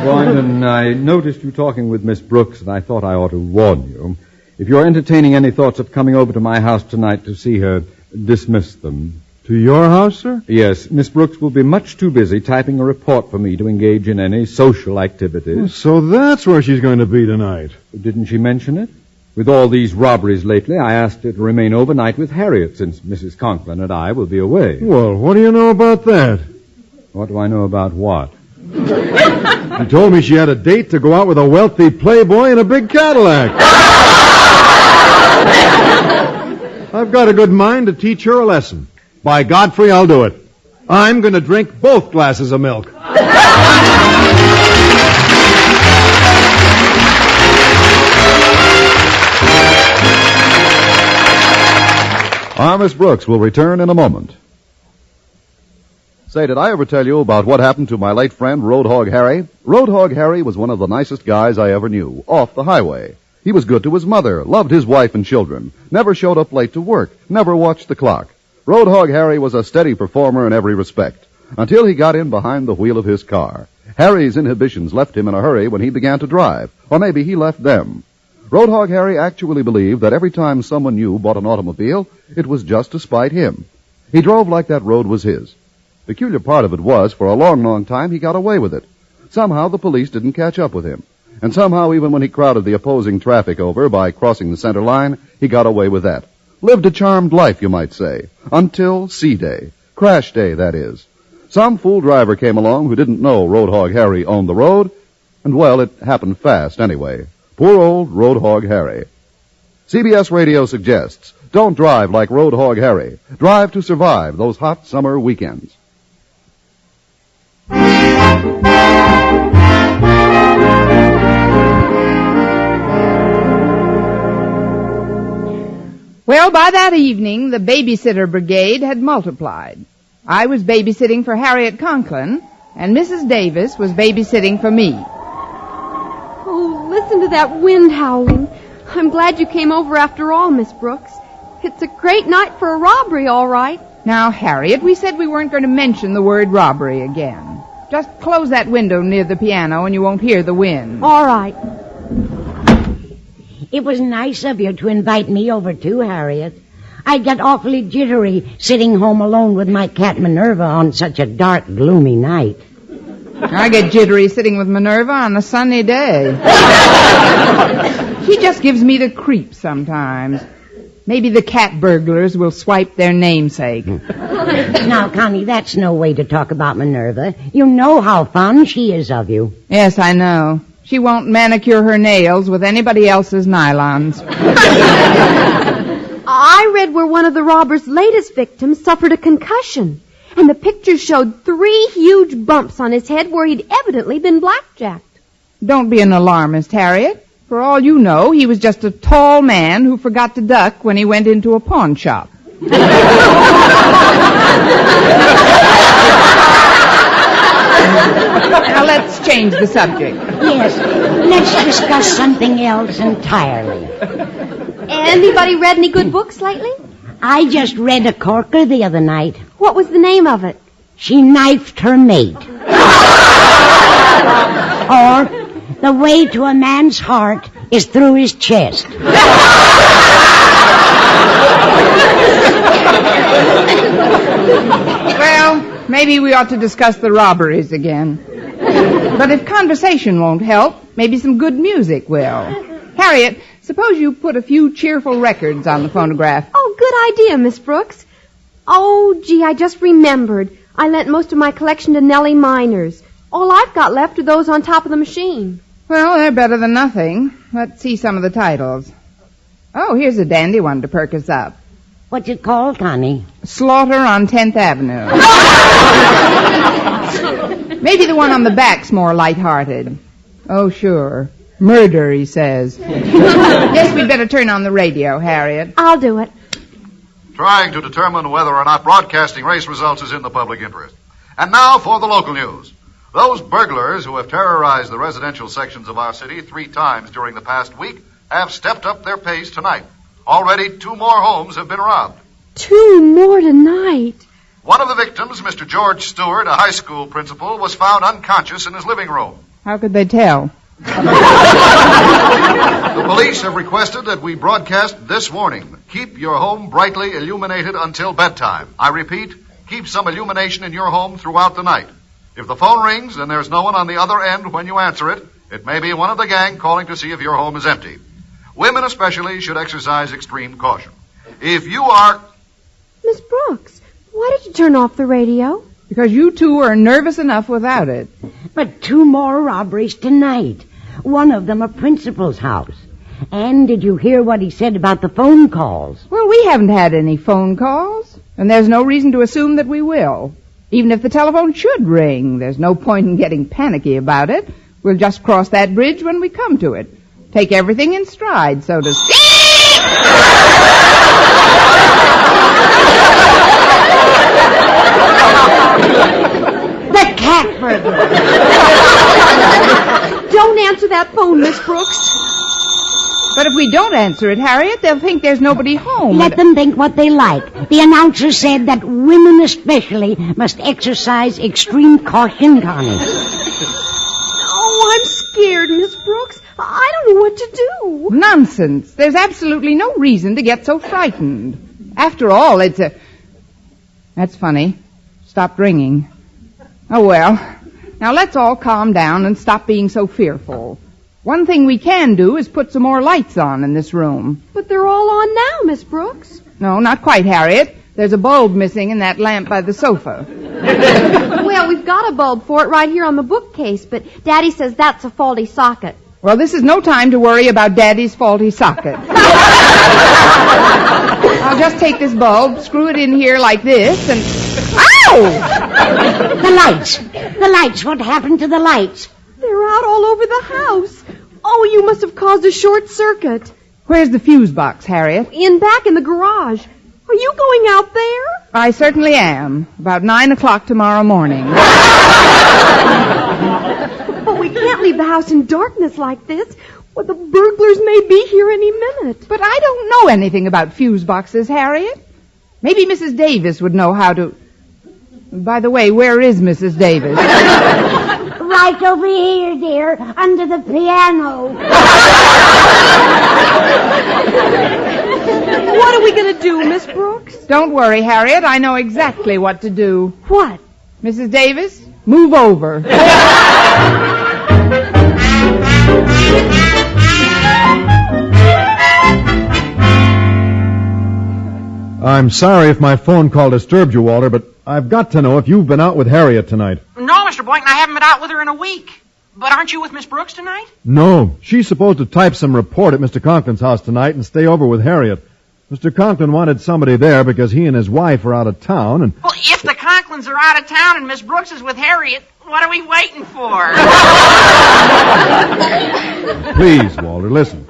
Boynton, I noticed you talking with Miss Brooks, and I thought I ought to warn you. If you're entertaining any thoughts of coming over to my house tonight to see her, dismiss them. To your house, sir? Yes, Miss Brooks will be much too busy typing a report for me to engage in any social activities. So that's where she's going to be tonight. Didn't she mention it? With all these robberies lately, I asked her to remain overnight with Harriet, since Mrs. Conklin and I will be away. Well, what do you know about that? What do I know about what? She told me she had a date to go out with a wealthy playboy in a big Cadillac. I've got a good mind to teach her a lesson. By Godfrey, I'll do it. I'm going to drink both glasses of milk. Our Miss Brooks will return in a moment. Say, did I ever tell you about what happened to my late friend, Roadhog Harry? Roadhog Harry was one of the nicest guys I ever knew, off the highway. He was good to his mother, loved his wife and children, never showed up late to work, never watched the clock. Roadhog Harry was a steady performer in every respect, until he got in behind the wheel of his car. Harry's inhibitions left him in a hurry when he began to drive, or maybe he left them. Roadhog Harry actually believed that every time someone new bought an automobile, it was just to spite him. He drove like that road was his. Peculiar part of it was, for a long, long time, he got away with it. Somehow the police didn't catch up with him. And somehow, even when he crowded the opposing traffic over by crossing the center line, he got away with that. Lived a charmed life, you might say. Until C-Day. Crash Day, that is. Some fool driver came along who didn't know Roadhog Harry owned the road, and, well, it happened fast anyway. Poor old Roadhog Harry. CBS Radio suggests, don't drive like Roadhog Harry. Drive to survive those hot summer weekends. Well, by that evening, the babysitter brigade had multiplied. I was babysitting for Harriet Conklin, and Mrs. Davis was babysitting for me. Oh, listen to that wind howling. I'm glad you came over after all, Miss Brooks. It's a great night for a robbery, all right. Now, Harriet, we said we weren't going to mention the word robbery again. Just close that window near the piano and you won't hear the wind. All right. It was nice of you to invite me over too, Harriet. I get awfully jittery sitting home alone with my cat Minerva on such a dark, gloomy night. I get jittery sitting with Minerva on a sunny day. She just gives me the creeps sometimes. Maybe the cat burglars will swipe their namesake. Now, Connie, that's no way to talk about Minerva. You know how fond she is of you. Yes, I know. She won't manicure her nails with anybody else's nylons. I read where one of the robber's latest victims suffered a concussion, and the picture showed 3 huge bumps on his head where he'd evidently been blackjacked. Don't be an alarmist, Harriet. For all you know, he was just a tall man who forgot to duck when he went into a pawn shop. Now let's change the subject. Yes, let's discuss something else entirely. Anybody read any good books lately? I just read a corker the other night. What was the name of it? She knifed her mate. Or, the way to a man's heart is through his chest. Well, maybe we ought to discuss the robberies again. But if conversation won't help, maybe some good music will. Harriet, suppose you put a few cheerful records on the phonograph. Oh, good idea, Miss Brooks. Oh, gee, I just remembered. I lent most of my collection to Nellie Miners. All I've got left are those on top of the machine. Well, they're better than nothing. Let's see some of the titles. Oh, here's a dandy one to perk us up. What's it called, Connie? Slaughter on 10th Avenue. Maybe the one on the back's more lighthearted. Oh, sure. Murder, he says. Yes, we'd better turn on the radio, Harriet. I'll do it. Trying to determine whether or not broadcasting race results is in the public interest. And now for the local news. Those burglars who have terrorized the residential sections of our city 3 times during the past week have stepped up their pace tonight. Already 2 more homes have been robbed. 2 more tonight. One of the victims, Mr. George Stewart, a high school principal, was found unconscious in his living room. How could they tell? The police have requested that we broadcast this warning. Keep your home brightly illuminated until bedtime. I repeat, keep some illumination in your home throughout the night. If the phone rings and there's no one on the other end when you answer it, it may be one of the gang calling to see if your home is empty. Women especially should exercise extreme caution. If you are... Miss Brooks, why did you turn off the radio? Because you two are nervous enough without it. But 2 more robberies tonight. One of them a principal's house. And did you hear what he said about the phone calls? Well, we haven't had any phone calls, and there's no reason to assume that we will. Even if the telephone should ring, there's no point in getting panicky about it. We'll just cross that bridge when we come to it. Take everything in stride, so to speak. The cat burglar. Don't answer that phone, Miss Brooks. But if we don't answer it, Harriet, they'll think there's nobody home. Let them think what they like. The announcer said that women especially must exercise extreme caution, Connie. Oh, I'm scared, Miss Brooks. I don't know what to do. Nonsense. There's absolutely no reason to get so frightened. After all, it's a... That's funny. Stopped ringing. Oh, well. Now let's all calm down and stop being so fearful. One thing we can do is put some more lights on in this room. But they're all on now, Miss Brooks. No, not quite, Harriet. There's a bulb missing in that lamp by the sofa. Well, we've got a bulb for it right here on the bookcase, but Daddy says that's a faulty socket. Well, this is no time to worry about Daddy's faulty socket. I'll just take this bulb, screw it in here like this, and... Ow! The lights. The lights. What happened to the lights? They're out all over the house. Oh, you must have caused a short circuit. Where's the fuse box, Harriet? Back in the garage. Are you going out there? I certainly am. About 9 o'clock tomorrow morning. But we can't leave the house in darkness like this. Well, the burglars may be here any minute. But I don't know anything about fuse boxes, Harriet. Maybe Mrs. Davis would know how to... By the way, where is Mrs. Davis? Right over here, dear, under the piano. What are we going to do, Miss Brooks? Don't worry, Harriet. I know exactly what to do. What? Mrs. Davis, move over. I'm sorry if my phone call disturbed you, Walter, but I've got to know if you've been out with Harriet tonight. No, Mr. Boynton, I haven't been out with her in a week. But aren't you with Miss Brooks tonight? No. She's supposed to type some report at Mr. Conklin's house tonight and stay over with Harriet. Mr. Conklin wanted somebody there because he and his wife are out of town, and... Well, if the Conklins are out of town and Miss Brooks is with Harriet, What are we waiting for? Please, Walter, listen.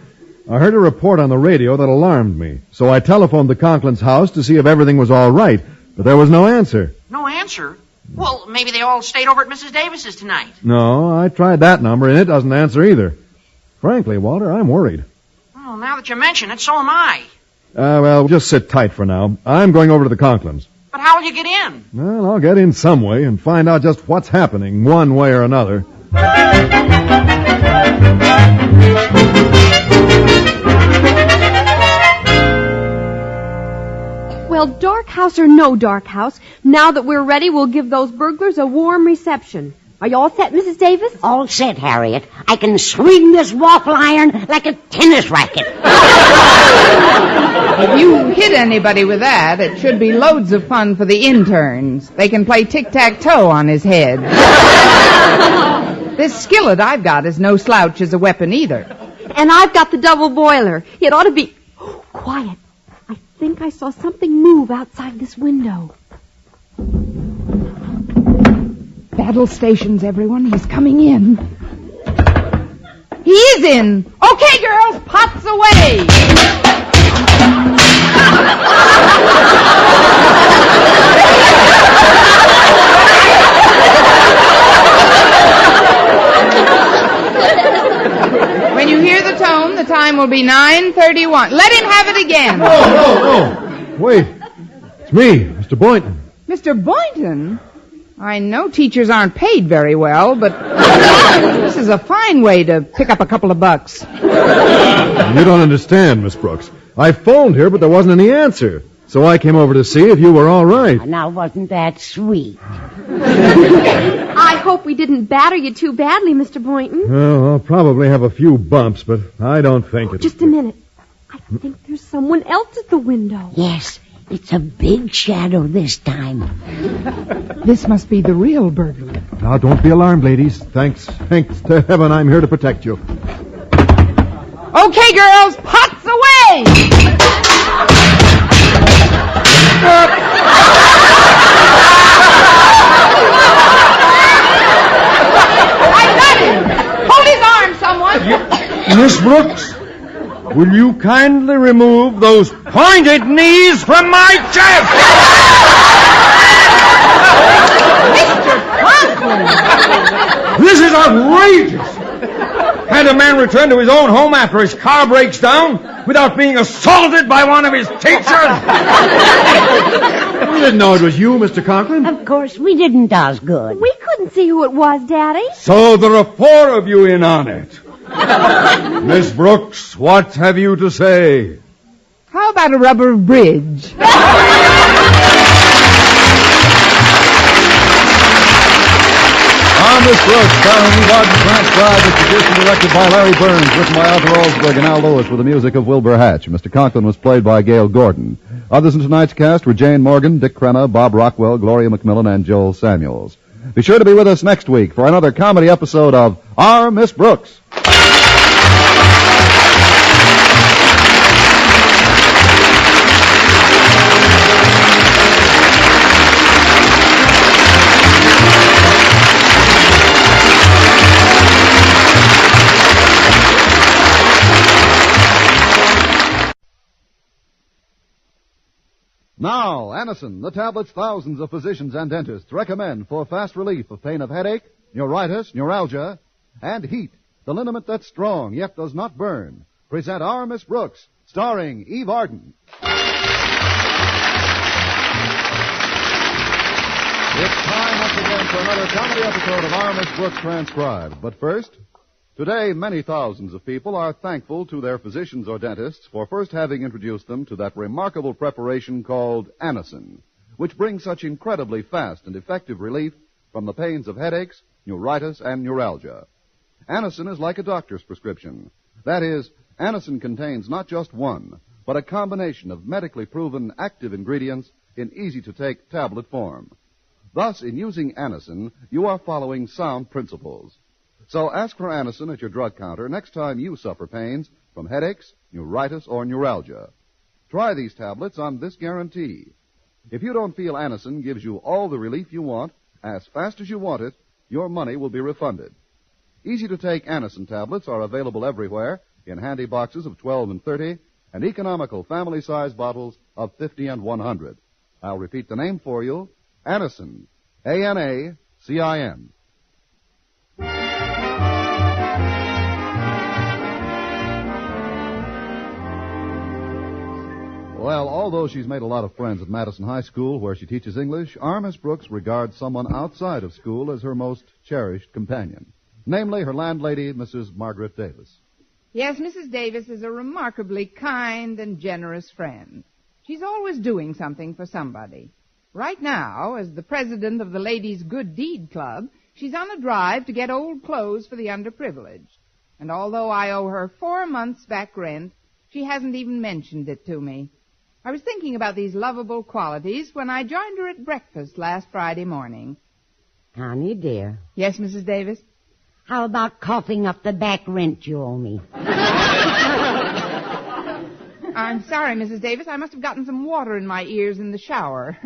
I heard a report on the radio that alarmed me, so I telephoned the Conklin's house to see if everything was all right, but there was no answer. No answer? Well, maybe they all stayed over at Mrs. Davis's tonight. No, I tried that number, and it doesn't answer either. Frankly, Walter, I'm worried. Well, now that you mention it, so am I. Well, just sit tight for now. I'm going over to the Conklins. But how will you get in? Well, I'll get in some way and find out just what's happening one way or another. Well, dark house or no dark house, now that we're ready, we'll give those burglars a warm reception. Are you all set, Mrs. Davis? All set, Harriet. I can swing this waffle iron like a tennis racket. If you hit anybody with that, it should be loads of fun for the interns. They can play tic-tac-toe on his head. This skillet I've got is no slouch as a weapon either. And I've got the double boiler. It ought to be... Oh, quiet. I think I saw something move outside this window. Battle stations, everyone. He's coming in. He is in. Okay, girls, pots away. When you hear the tone, the time will be 9:31. Let him have it again. Oh. Wait. It's me, Mr. Boynton. Mr. Boynton? I know teachers aren't paid very well, but this is a fine way to pick up a couple of bucks. You don't understand, Miss Brooks. I phoned here, but there wasn't any answer. So I came over to see if you were all right. Now, wasn't that sweet? I hope we didn't batter you too badly, Mr. Boynton. Well, I'll probably have a few bumps, but I don't think it... Just a minute. I think there's someone else at the window. Yes, it's a big shadow this time. This must be the real burglar. Now, don't be alarmed, ladies. Thanks to heaven I'm here to protect you. Okay, girls, pots away! I got him! Hold his arm, someone! Miss Brooks, will you kindly remove those pointed knees from my chest? Mr. Conklin! This is outrageous! Can't a man return to his own home after his car breaks down without being assaulted by one of his teachers? We didn't know it was you, Mr. Conklin. Of course, we didn't, Osgood. We couldn't see who it was, Daddy. So there are four of you in on it. Miss Brooks, what have you to say? How about a rubber bridge? Miss Brooks, starring Eve Arden, transcribed as tradition, directed by Larry Burns, written by Arthur Oldsberg and Al Lewis, with the music of Wilbur Hatch. Mr. Conklin was played by Gail Gordon. Others in tonight's cast were Jane Morgan, Dick Crenna, Bob Rockwell, Gloria McMillan, and Joel Samuels. Be sure to be with us next week for another comedy episode of Our Miss Brooks. Now, Anacin, the tablets thousands of physicians and dentists recommend for fast relief of pain of headache, neuritis, neuralgia, and heat, the liniment that's strong yet does not burn. Present Our Miss Brooks, starring Eve Arden. It's time once again for another comedy episode of Our Miss Brooks transcribed. But first, today many thousands of people are thankful to their physicians or dentists for first having introduced them to that remarkable preparation called Anacin, which brings such incredibly fast and effective relief from the pains of headaches, neuritis, and neuralgia. Anacin is like a doctor's prescription. That is, Anacin contains not just one, but a combination of medically proven active ingredients in easy-to-take tablet form. Thus, in using Anacin, you are following sound principles. So ask for Anacin at your drug counter next time you suffer pains from headaches, neuritis, or neuralgia. Try these tablets on this guarantee. If you don't feel Anacin gives you all the relief you want, as fast as you want it, your money will be refunded. Easy-to-take Anacin tablets are available everywhere in handy boxes of 12 and 30 and economical family-size bottles of 50 and 100. I'll repeat the name for you. Anacin. A-N-A-C-I-N. Well, although she's made a lot of friends at Madison High School, where she teaches English, our Miss Brooks regards someone outside of school as her most cherished companion. Namely, her landlady, Mrs. Margaret Davis. Yes, Mrs. Davis is a remarkably kind and generous friend. She's always doing something for somebody. Right now, as the president of the Ladies' Good Deed Club, she's on a drive to get old clothes for the underprivileged. And although I owe her 4 months' back rent, she hasn't even mentioned it to me. I was thinking about these lovable qualities when I joined her at breakfast last Friday morning. Connie, dear. Yes, Mrs. Davis? How about coughing up the back rent you owe me? I'm sorry, Mrs. Davis. I must have gotten some water in my ears in the shower.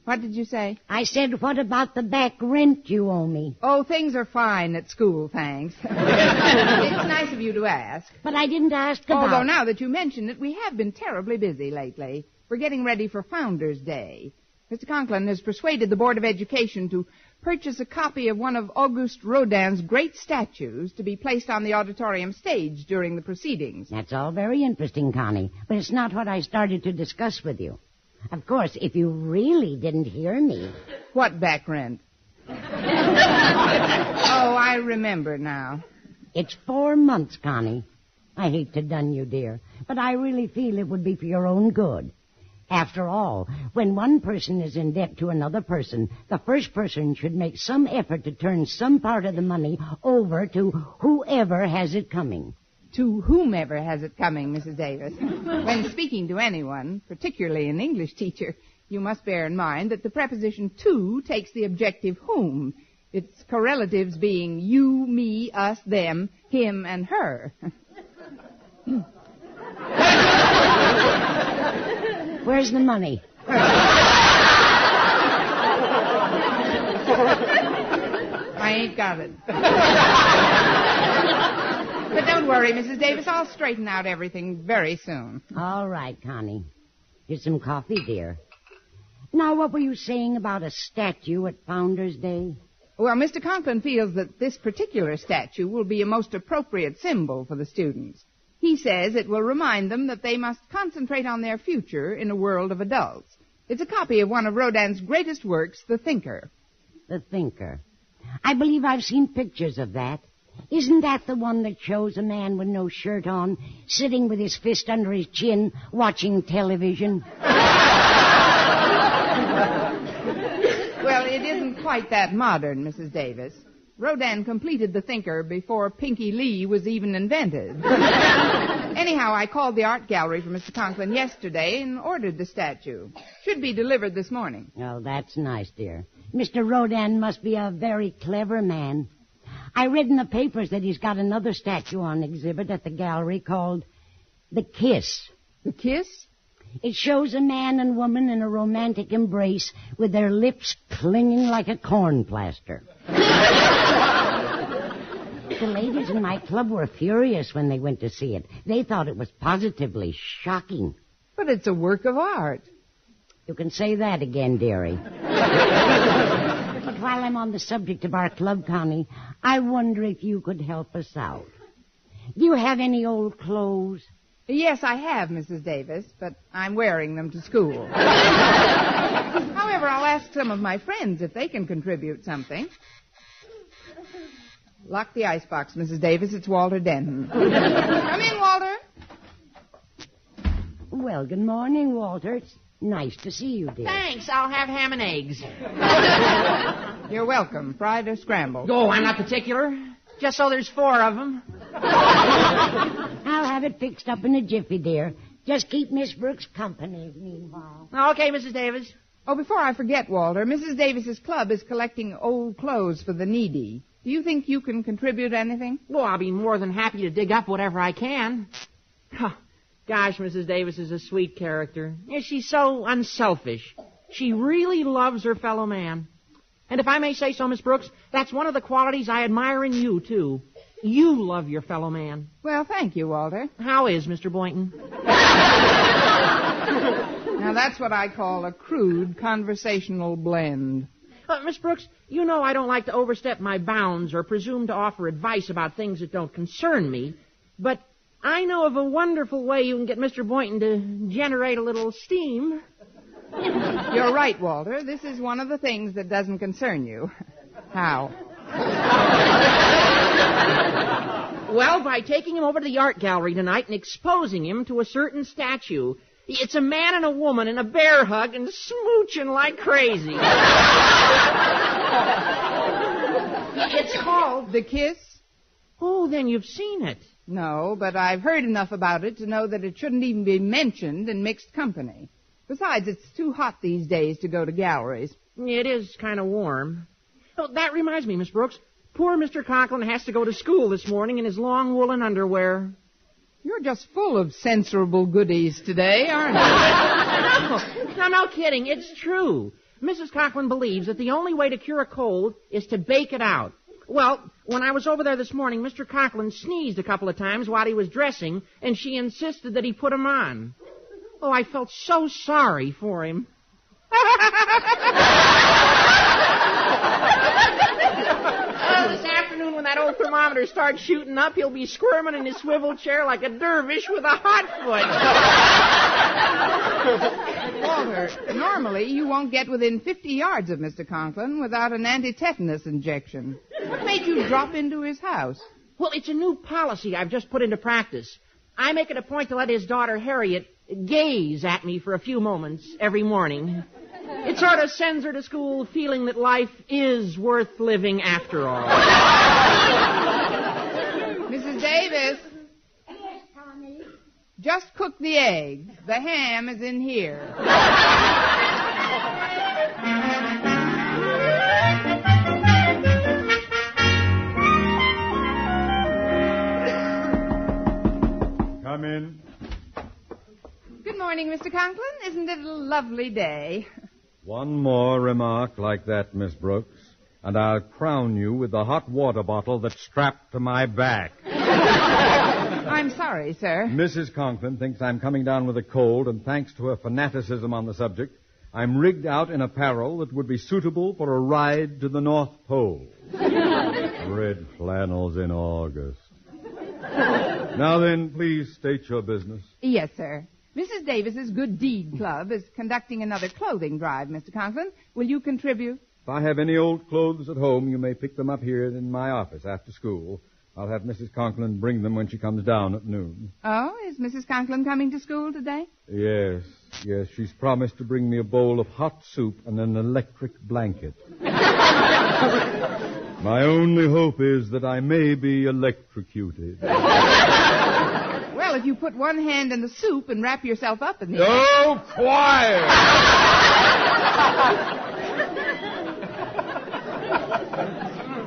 What did you say? I said, what about the back rent you owe me? Oh, things are fine at school, thanks. It's nice of you to ask. But I didn't ask about... Although now that you mention it, we have been terribly busy lately. We're getting ready for Founders' Day. Mr. Conklin has persuaded the Board of Education to purchase a copy of one of Auguste Rodin's great statues to be placed on the auditorium stage during the proceedings. That's all very interesting, Connie, but it's not what I started to discuss with you. Of course, if you really didn't hear me... What back rent? Oh, I remember now. It's 4 months, Connie. I hate to dun you, dear, but I really feel it would be for your own good. After all, when one person is in debt to another person, the first person should make some effort to turn some part of the money over to whoever has it coming. To whomever has it coming, Mrs. Davis. When speaking to anyone, particularly an English teacher, you must bear in mind that the preposition to takes the objective whom, its correlatives being you, me, us, them, him, and her. Where's the money? I ain't got it. But don't worry, Mrs. Davis. I'll straighten out everything very soon. All right, Connie. Here's some coffee, dear. Now, what were you saying about a statue at Founders' Day? Well, Mr. Conklin feels that this particular statue will be a most appropriate symbol for the students. He says it will remind them that they must concentrate on their future in a world of adults. It's a copy of one of Rodin's greatest works, The Thinker. The Thinker. I believe I've seen pictures of that. Isn't that the one that shows a man with no shirt on, sitting with his fist under his chin, watching television? Well, it isn't quite that modern, Mrs. Davis. Rodin completed The Thinker before Pinky Lee was even invented. Anyhow, I called the art gallery for Mr. Conklin yesterday and ordered the statue. Should be delivered this morning. Oh, that's nice, dear. Mr. Rodin must be a very clever man. I read in the papers that he's got another statue on exhibit at the gallery called The Kiss. The Kiss? It shows a man and woman in a romantic embrace with their lips clinging like a corn plaster. The ladies in my club were furious when they went to see it. They thought it was positively shocking. But it's a work of art. You can say that again, dearie. But while I'm on the subject of our club, Connie, I wonder if you could help us out. Do you have any old clothes? Yes, I have, Mrs. Davis, but I'm wearing them to school. However, I'll ask some of my friends if they can contribute something. Lock the icebox, Mrs. Davis. It's Walter Denton. Come in, Walter. Well, good morning, Walter. It's nice to see you, dear. Thanks. I'll have ham and eggs. You're welcome. Fried or scrambled? Oh, I'm not particular. Just so there's 4 of them. I'll have it fixed up in a jiffy, dear. Just keep Miss Brooks company meanwhile. Okay, Mrs. Davis. Oh, before I forget, Walter, Mrs. Davis's club is collecting old clothes for the needy. Do you think you can contribute anything? Well, I'll be more than happy to dig up whatever I can. Gosh, Mrs. Davis is a sweet character. Yeah, she's so unselfish. She really loves her fellow man. And if I may say so, Miss Brooks, that's one of the qualities I admire in you, too. You love your fellow man. Well, thank you, Walter. How is Mr. Boynton? Now, that's what I call a crude conversational blend. Miss Brooks, you know I don't like to overstep my bounds or presume to offer advice about things that don't concern me, but I know of a wonderful way you can get Mr. Boynton to generate a little steam. You're right, Walter. This is one of the things that doesn't concern you. How? Well, by taking him over to the art gallery tonight and exposing him to a certain statue. It's a man and a woman in a bear hug and smooching like crazy. It's called The Kiss? Oh, then you've seen it. No, but I've heard enough about it to know that it shouldn't even be mentioned in mixed company. Besides, it's too hot these days to go to galleries. It is kind of warm. Oh, that reminds me, Miss Brooks. Poor Mr. Conklin has to go to school this morning in his long woolen underwear. You're just full of censorable goodies today, aren't you? No kidding. It's true. Mrs. Conklin believes that the only way to cure a cold is to bake it out. Well, when I was over there this morning, Mr. Conklin sneezed a couple of times while he was dressing, and she insisted that he put them on. Oh, I felt so sorry for him. This afternoon when that old thermometer starts shooting up, he'll be squirming in his swivel chair like a dervish with a hot foot. Walter, normally you won't get within 50 yards of Mr. Conklin without an anti-tetanus injection. What made you drop into his house? Well, it's a new policy I've just put into practice. I make it a point to let his daughter Harriet gaze at me for a few moments every morning. It sort of sends her to school feeling that life is worth living after all. Mrs. Davis. Yes, Tommy. Just cook the eggs. The ham is in here. Come in. Good morning, Mr. Conklin. Isn't it a lovely day? One more remark like that, Miss Brooks, and I'll crown you with the hot water bottle that's strapped to my back. I'm sorry, sir. Mrs. Conklin thinks I'm coming down with a cold, and thanks to her fanaticism on the subject, I'm rigged out in apparel that would be suitable for a ride to the North Pole. Red flannels in August. Now then, please state your business. Yes, sir. Mrs. Davis's Good Deed Club is conducting another clothing drive, Mr. Conklin. Will you contribute? If I have any old clothes at home, you may pick them up here in my office after school. I'll have Mrs. Conklin bring them when she comes down at noon. Oh, is Mrs. Conklin coming to school today? Yes. She's promised to bring me a bowl of hot soup and an electric blanket. My only hope is that I may be electrocuted. Well, if you put one hand in the soup and wrap yourself up in the... Oh, quiet!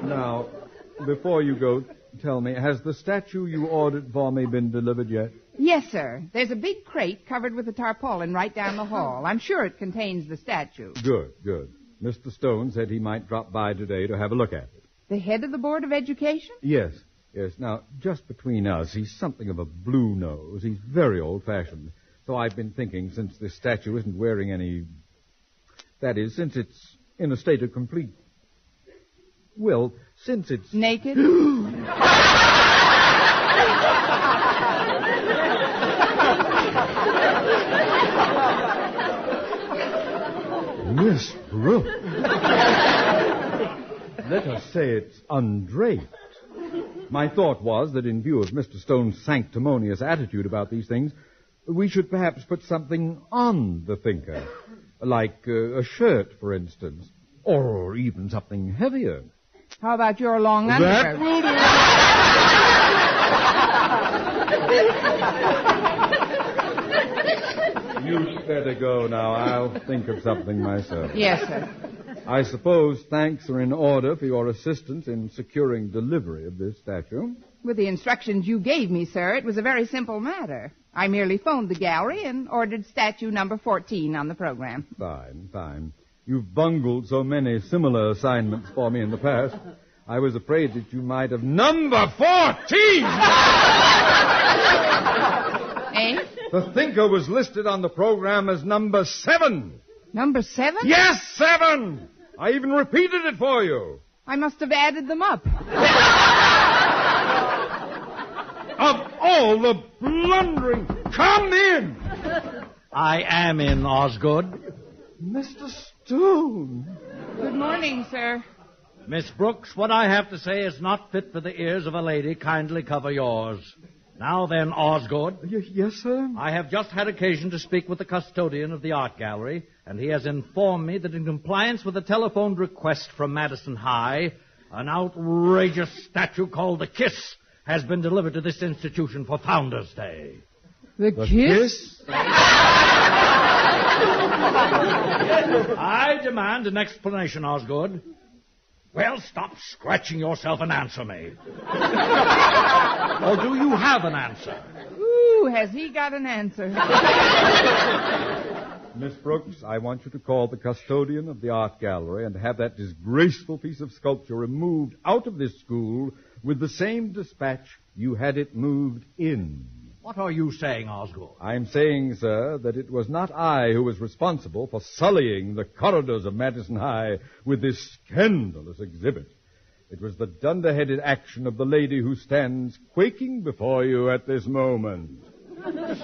Now, before you go, tell me, has the statue you ordered for me been delivered yet? Yes, sir. There's a big crate covered with a tarpaulin right down the hall. I'm sure it contains the statue. Good. Mr. Stone said he might drop by today to have a look at it. The head of the Board of Education? Yes. Now, just between us, he's something of a blue nose. He's very old-fashioned. So I've been thinking, since this statue isn't wearing any... That is, since it's in a state of complete... Well, since it's... Naked? Miss Brooks. Let us say it's undraped. My thought was that in view of Mr. Stone's sanctimonious attitude about these things, we should perhaps put something on the thinker. Like a shirt, for instance. Or even something heavier. How about your long underwear? You'd better go now. I'll think of something myself. Yes, sir. I suppose thanks are in order for your assistance in securing delivery of this statue. With the instructions you gave me, sir, it was a very simple matter. I merely phoned the gallery and ordered statue number 14 on the program. Fine. You've bungled so many similar assignments for me in the past. I was afraid that you might have... Number 14! Eh? The thinker was listed on the program as number 7. Number 7? Yes, 7! I even repeated it for you. I must have added them up. Of all the blundering... Come in! I am in, Osgood. Mr. Stone. Good morning, sir. Miss Brooks, what I have to say is not fit for the ears of a lady. Kindly cover yours. Now then, Osgood. Yes, sir? I have just had occasion to speak with the custodian of the art gallery, and he has informed me that in compliance with a telephoned request from Madison High, an outrageous statue called the Kiss has been delivered to this institution for Founders' Day. The kiss? I demand an explanation, Osgood. Well, stop scratching yourself and answer me. Or do you have an answer? Ooh, has he got an answer? Miss Brooks, I want you to call the custodian of the art gallery and have that disgraceful piece of sculpture removed out of this school with the same dispatch you had it moved in. What are you saying, Osgood? I'm saying, sir, that it was not I who was responsible for sullying the corridors of Madison High with this scandalous exhibit. It was the dunderheaded action of the lady who stands quaking before you at this moment.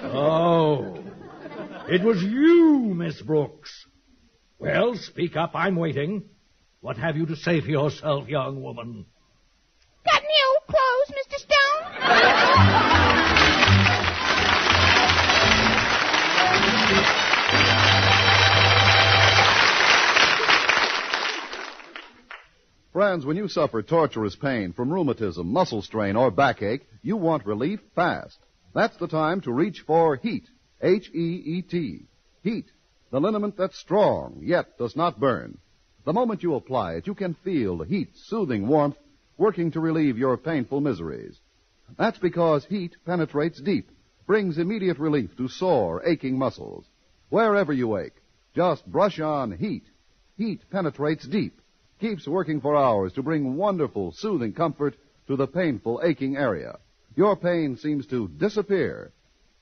Oh, it was you, Miss Brooks. Well, speak up. I'm waiting. What have you to say for yourself, young woman? Got any old clothes, Mr. Stone? Friends, when you suffer torturous pain from rheumatism, muscle strain, or backache, you want relief fast. That's the time to reach for Heat. H-E-E-T. Heat. The liniment that's strong, yet does not burn. The moment you apply it, you can feel the heat, soothing warmth, working to relieve your painful miseries. That's because heat penetrates deep, brings immediate relief to sore, aching muscles. Wherever you ache, just brush on Heat. Heat penetrates deep, keeps working for hours to bring wonderful, soothing comfort to the painful, aching area. Your pain seems to disappear.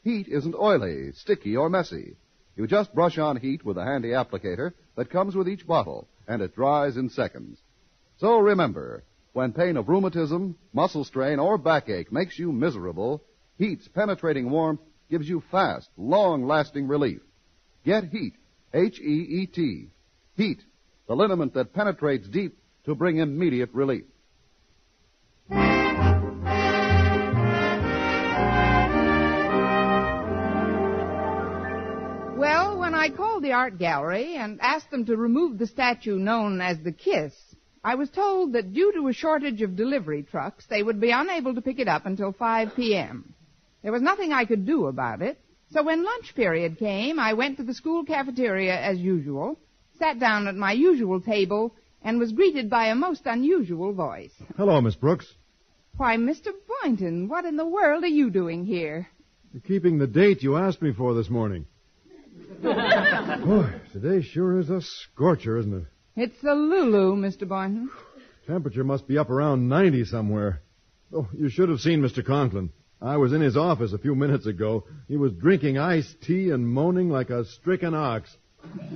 Heat isn't oily, sticky, or messy. You just brush on Heat with a handy applicator that comes with each bottle, and it dries in seconds. So remember, when pain of rheumatism, muscle strain, or backache makes you miserable, Heat's penetrating warmth gives you fast, long-lasting relief. Get Heat, H-E-E-T. Heat, the liniment that penetrates deep to bring immediate relief. Well, when I called the art gallery and asked them to remove the statue known as the Kiss, I was told that due to a shortage of delivery trucks, they would be unable to pick it up until 5 p.m. There was nothing I could do about it, so when lunch period came, I went to the school cafeteria as usual, sat down at my usual table, and was greeted by a most unusual voice. Hello, Miss Brooks. Why, Mr. Boynton, what in the world are you doing here? You're keeping the date you asked me for this morning. Boy, today sure is a scorcher, isn't it? It's the Lulu, Mr. Boynton. Temperature must be up around 90 somewhere. Oh, you should have seen Mr. Conklin. I was in his office a few minutes ago. He was drinking iced tea and moaning like a stricken ox.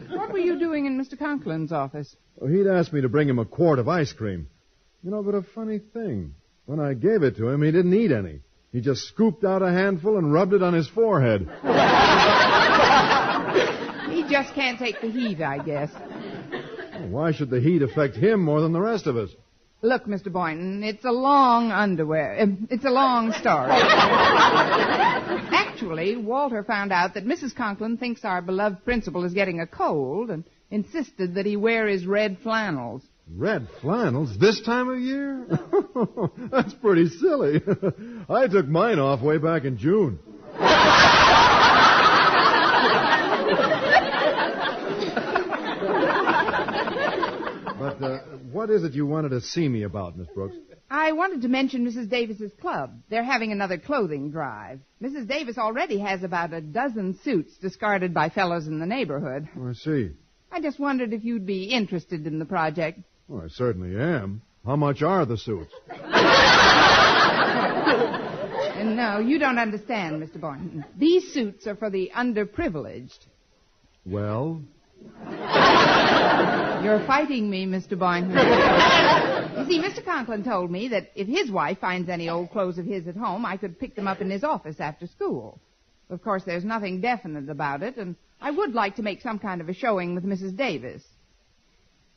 What were you doing in Mr. Conklin's office? Well, he'd asked me to bring him a quart of ice cream. You know, but a funny thing. When I gave it to him, he didn't eat any. He just scooped out a handful and rubbed it on his forehead. He just can't take the heat, I guess. Why should the heat affect him more than the rest of us? Look, Mr. Boynton, it's a long story. Actually, Walter found out that Mrs. Conklin thinks our beloved principal is getting a cold and insisted that he wear his red flannels. Red flannels this time of year? That's pretty silly. I took mine off way back in June. But what is it you wanted to see me about, Miss Brooks? I wanted to mention Mrs. Davis's club. They're having another clothing drive. Mrs. Davis already has about a dozen suits discarded by fellows in the neighborhood. Oh, I see. I just wondered if you'd be interested in the project. Well, I certainly am. How much are the suits? No, you don't understand, Mr. Boynton. These suits are for the underprivileged. Well? You're fighting me, Mr. Boynton. You see, Mr. Conklin told me that if his wife finds any old clothes of his at home, I could pick them up in his office after school. Of course, there's nothing definite about it, and I would like to make some kind of a showing with Mrs. Davis.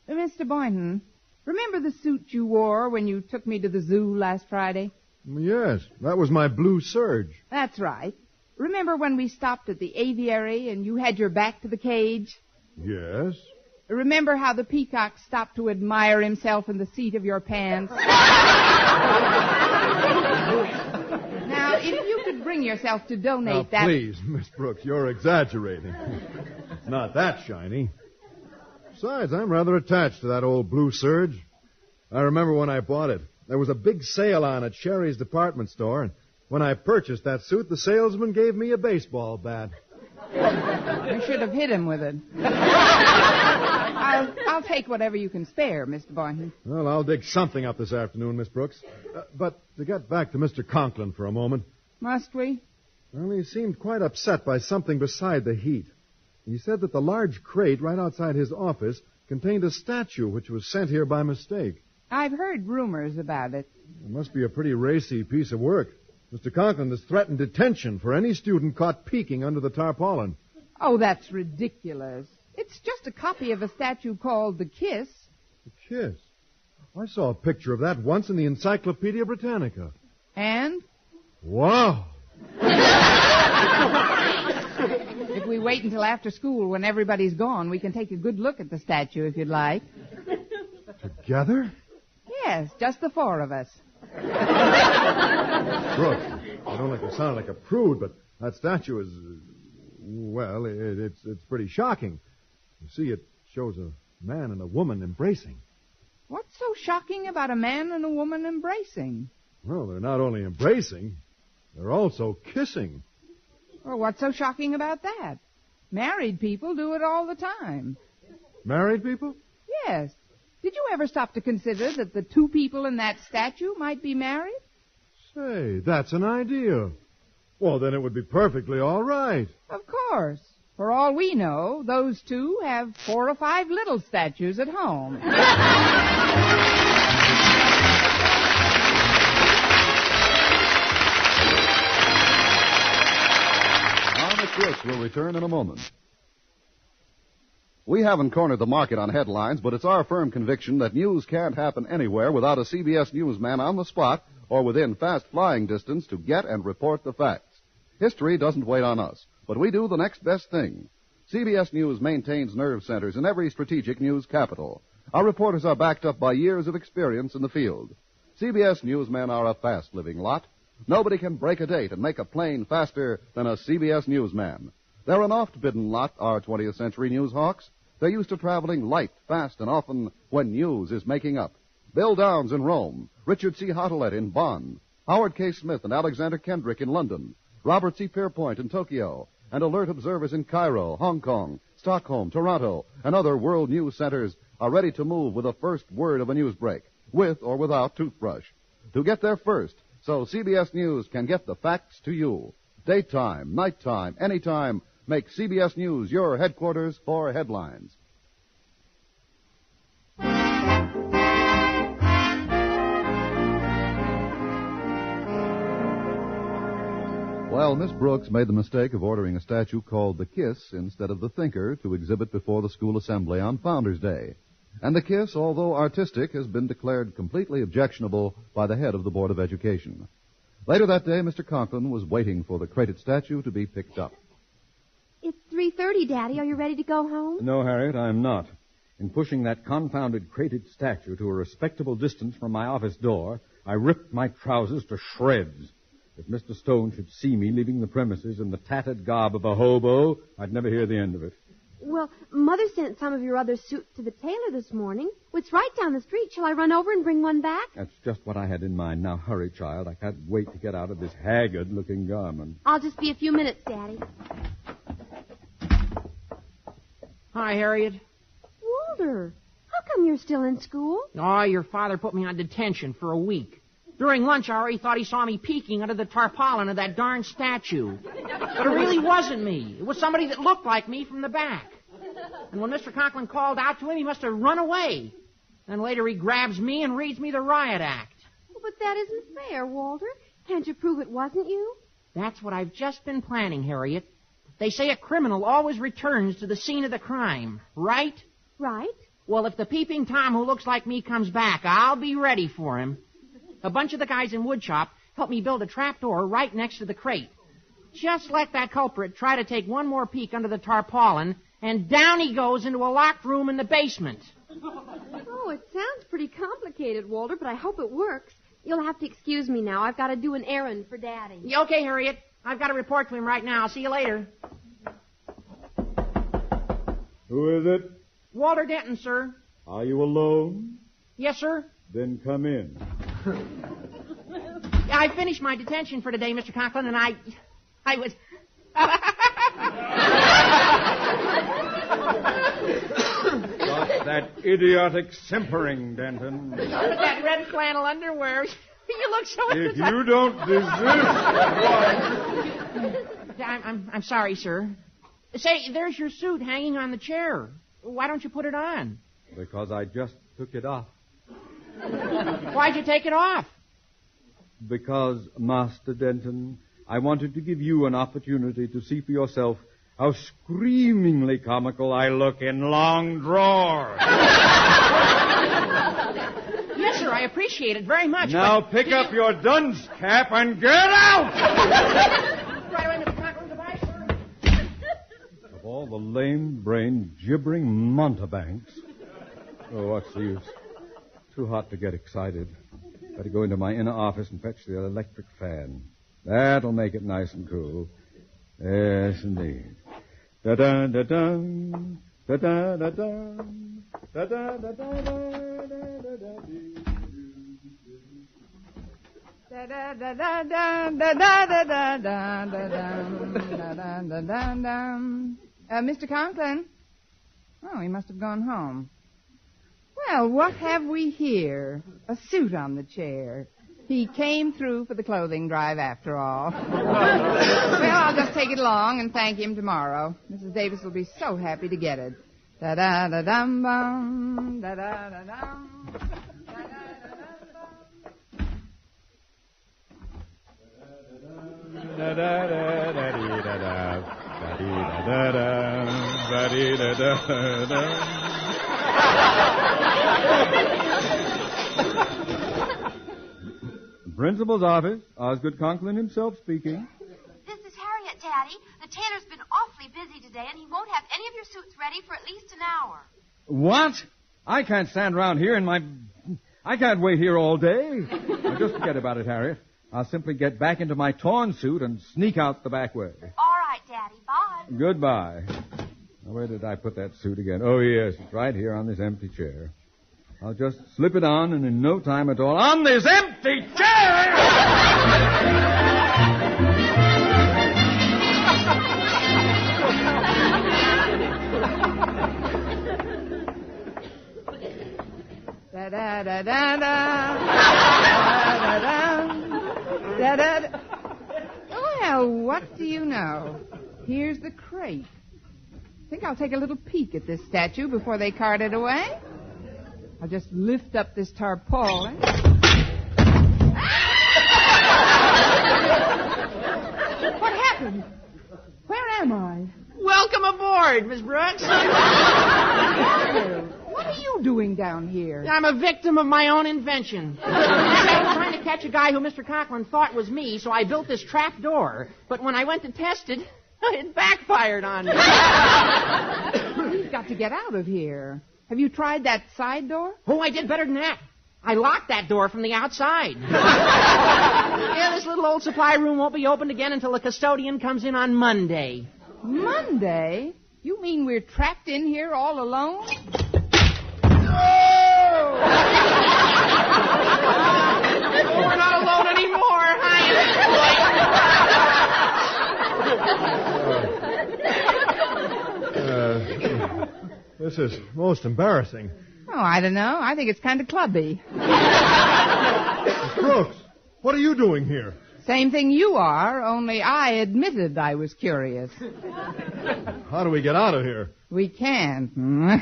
Mr. Boynton, remember the suit you wore when you took me to the zoo last Friday? Yes, that was my blue serge. That's right. Remember when we stopped at the aviary and you had your back to the cage? Yes. Remember how the peacock stopped to admire himself in the seat of your pants? Now, if you could bring yourself to donate that... Please, Miss Brooks, you're exaggerating. It's not that shiny. Besides, I'm rather attached to that old blue serge. I remember when I bought it. There was a big sale on at Sherry's department store, and when I purchased that suit, the salesman gave me a baseball bat. You should have hit him with it. I'll take whatever you can spare, Mr. Boynton. Well, I'll dig something up this afternoon, Miss Brooks. But to get back to Mr. Conklin for a moment. Must we? Well, he seemed quite upset by something beside the heat. He said that the large crate right outside his office contained a statue which was sent here by mistake. I've heard rumors about it. It must be a pretty racy piece of work. Mr. Conklin has threatened detention for any student caught peeking under the tarpaulin. Oh, that's ridiculous. It's just a copy of a statue called The Kiss. The Kiss? I saw a picture of that once in the Encyclopedia Britannica. And? Wow! If we wait until after school when everybody's gone, we can take a good look at the statue if you'd like. Together? Yes, just the four of us. Brooks, I don't like to sound like a prude, but that statue is, well, it's pretty shocking. You see, it shows a man and a woman embracing. What's so shocking about a man and a woman embracing? Well, they're not only embracing, they're also kissing. Well, what's so shocking about that? Married people do it all the time. Married people? Yes. Did you ever stop to consider that the two people in that statue might be married? Say, that's an idea. Well, then it would be perfectly all right. Of course. For all we know, those two have 4 or 5 little statues at home. Miss Brooks will return in a moment. We haven't cornered the market on headlines, but it's our firm conviction that news can't happen anywhere without a CBS newsman on the spot or within fast flying distance to get and report the facts. History doesn't wait on us, but we do the next best thing. CBS News maintains nerve centers in every strategic news capital. Our reporters are backed up by years of experience in the field. CBS newsmen are a fast-living lot. Nobody can break a date and make a plane faster than a CBS newsman. They're an oft-bidden lot, our 20th century news hawks. They're used to traveling light, fast, and often when news is making up. Bill Downs in Rome, Richard C. Hottelet in Bonn, Howard K. Smith and Alexander Kendrick in London, Robert C. Pierpoint in Tokyo, and alert observers in Cairo, Hong Kong, Stockholm, Toronto, and other world news centers are ready to move with the first word of a news break, with or without toothbrush. To get there first, so CBS News can get the facts to you. Daytime, nighttime, anytime, make CBS News your headquarters for headlines. Well, Miss Brooks made the mistake of ordering a statue called the Kiss instead of the Thinker to exhibit before the school assembly on Founders Day. And the Kiss, although artistic, has been declared completely objectionable by the head of the Board of Education. Later that day, Mr. Conklin was waiting for the crated statue to be picked up. It's 3:30, Daddy. Are you ready to go home? No, Harriet, I'm not. In pushing that confounded crated statue to a respectable distance from my office door, I ripped my trousers to shreds. If Mr. Stone should see me leaving the premises in the tattered garb of a hobo, I'd never hear the end of it. Well, Mother sent some of your other suits to the tailor this morning. It's right down the street. Shall I run over and bring one back? That's just what I had in mind. Now, hurry, child. I can't wait to get out of this haggard-looking garment. I'll just be a few minutes, Daddy. Hi, Harriet. Walter, how come you're still in school? Oh, your father put me on detention for a week. During lunch hour, he thought he saw me peeking under the tarpaulin of that darn statue. But it really wasn't me. It was somebody that looked like me from the back. And when Mr. Conklin called out to him, he must have run away. Then later he grabs me and reads me the riot act. Oh, but that isn't fair, Walter. Can't you prove it wasn't you? That's what I've just been planning, Harriet. They say a criminal always returns to the scene of the crime, right? Right. Well, if the peeping Tom who looks like me comes back, I'll be ready for him. A bunch of the guys in woodshop helped me build a trapdoor right next to the crate. Just let that culprit try to take one more peek under the tarpaulin, and down he goes into a locked room in the basement. Oh, it sounds pretty complicated, Walter, but I hope it works. You'll have to excuse me now. I've got to do an errand for Daddy. Okay, Harriet. I've got to report to him right now. I'll see you later. Who is it? Walter Denton, sir. Are you alone? Yes, sir. Then come in. I finished my detention for today, Mr. Conklin, and I was... Stop that idiotic simpering, Denton. That red flannel underwear. You look so... If you don't desist... I'm sorry, sir. Say, there's your suit hanging on the chair. Why don't you put it on? Because I just took it off. Why'd you take it off? Because, Master Denton, I wanted to give you an opportunity to see for yourself how screamingly comical I look in long drawers. Yes, sir, I appreciate it very much. Now pick up your dunce cap and get out! Right away, Mr. Conklin. Goodbye, sir. Of all the lame-brained, gibbering mountebanks. Oh, what's the use? Too hot to get excited. Better go into my inner office and fetch the electric fan. That'll make it nice and cool. Yes, indeed. Da-da-da-dum, da-da-da-dum, da-da-da-da-da-da-da-da-dee. Mr. Conklin? Oh, he must have gone home. Well, what have we here? A suit on the chair. He came through for the clothing drive after all. Well, I'll just take it along and thank him tomorrow. Mrs. Davis will be so happy to get it. Da-da-da-dum-bum, da-da-da-dum, Principal's office. Osgood Conklin himself speaking. This is Harriet, Daddy. The tailor's been awfully busy today, and he won't have any of your suits ready for at least an hour. What? I can't stand around here in my... I can't wait here all day. Now, just forget about it, Harriet. I'll simply get back into my torn suit and sneak out the back way. All right, Daddy. Bye. Goodbye. Now, where did I put that suit again? Oh, yes, it's right here on this empty chair. I'll just slip it on, and in no time at all, on this empty chair! Well, what do you know? Here's the crate. I think I'll take a little peek at this statue before they cart it away. I'll just lift up this tarpaulin. What happened? Where am I? Welcome aboard, Miss Brooks. What are you doing down here? I'm a victim of my own invention. I was trying to catch a guy who Mr. Conklin thought was me, so I built this trap door. But when I went to test it, it backfired on me. You've got to get out of here. Have you tried that side door? Oh, I did better than that. I locked that door from the outside. Yeah, this little old supply room won't be opened again until the custodian comes in on Monday. Monday? You mean we're trapped in here all alone? We're not alone anymore. This is most embarrassing. Oh, I don't know. I think it's kind of clubby. Miss Brooks, what are you doing here? Same thing you are, only I admitted I was curious. How do we get out of here? We can. Isn't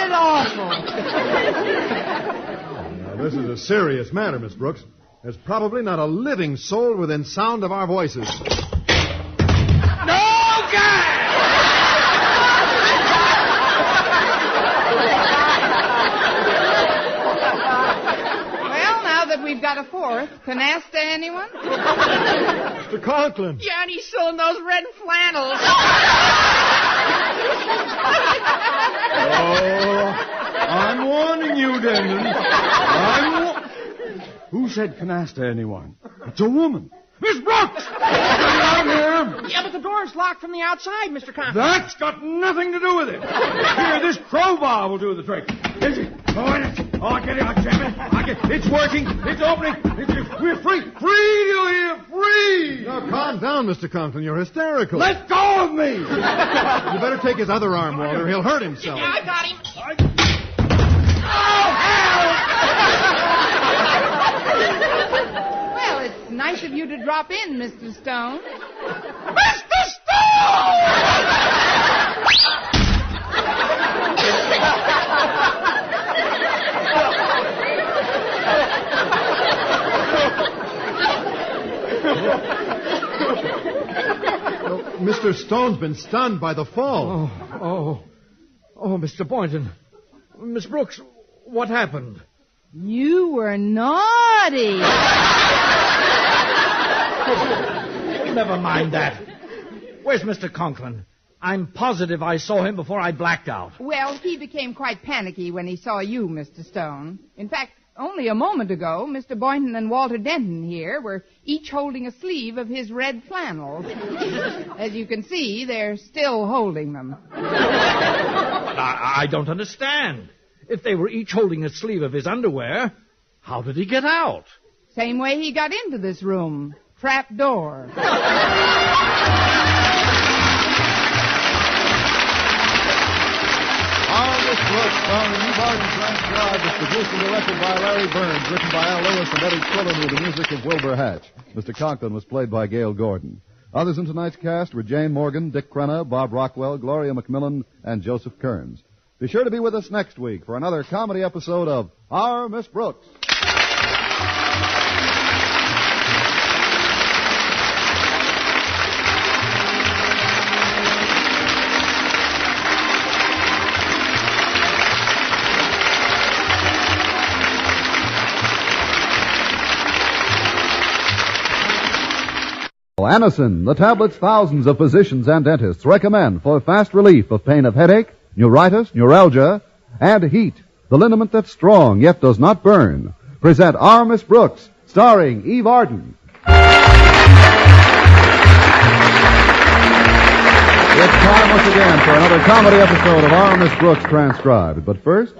it awful? Now, this is a serious matter, Miss Brooks. There's probably not a living soul within sound of our voices. We've got a fourth. Canasta, anyone? Mr. Conklin. Yeah, and he's still in those red flannels. Oh, I'm warning you, Denton. Who said canasta, anyone? It's a woman. Miss Brooks! Get out here! Yeah, but the door's locked from the outside, Mr. Conklin. That's got nothing to do with it. Here, this crowbar will do the trick. Is it? Oh, it is. Oh, I get it. I jam it. It's working. It's opening. We're free. Free, you hear? Free! Now, calm down, Mr. Conklin. You're hysterical. Let go of me! You better take his other arm, Walter. He'll hurt himself. Yeah, I got him. Well, it's nice of you to drop in, Mr. Stone. Mr. Stone! Mr. Stone's been stunned by the fall. Oh, Mr. Boynton. Miss Brooks, what happened? You were naughty. Never mind that. Where's Mr. Conklin? I'm positive I saw him before I blacked out. Well, he became quite panicky when he saw you, Mr. Stone. In fact, only a moment ago, Mr. Boynton and Walter Denton here were each holding a sleeve of his red flannels. As you can see, they're still holding them. I don't understand. If they were each holding a sleeve of his underwear, how did he get out? Same way he got into this room. Trap door. Miss Brooks, starring Eve Arden, transcribed, is produced and directed by Larry Burns, written by Al Lewis and Eddie Quillen with the music of Wilbur Hatch. Mr. Conklin was played by Gail Gordon. Others in tonight's cast were Jane Morgan, Dick Crenna, Bob Rockwell, Gloria McMillan, and Joseph Kearns. Be sure to be with us next week for another comedy episode of Our Miss Brooks. Anacin, the tablets thousands of physicians and dentists recommend for fast relief of pain of headache, neuritis, neuralgia, and heat. The liniment that's strong yet does not burn. Present Our Miss Brooks, starring Eve Arden. It's time once again for another comedy episode of Our Miss Brooks transcribed. But first,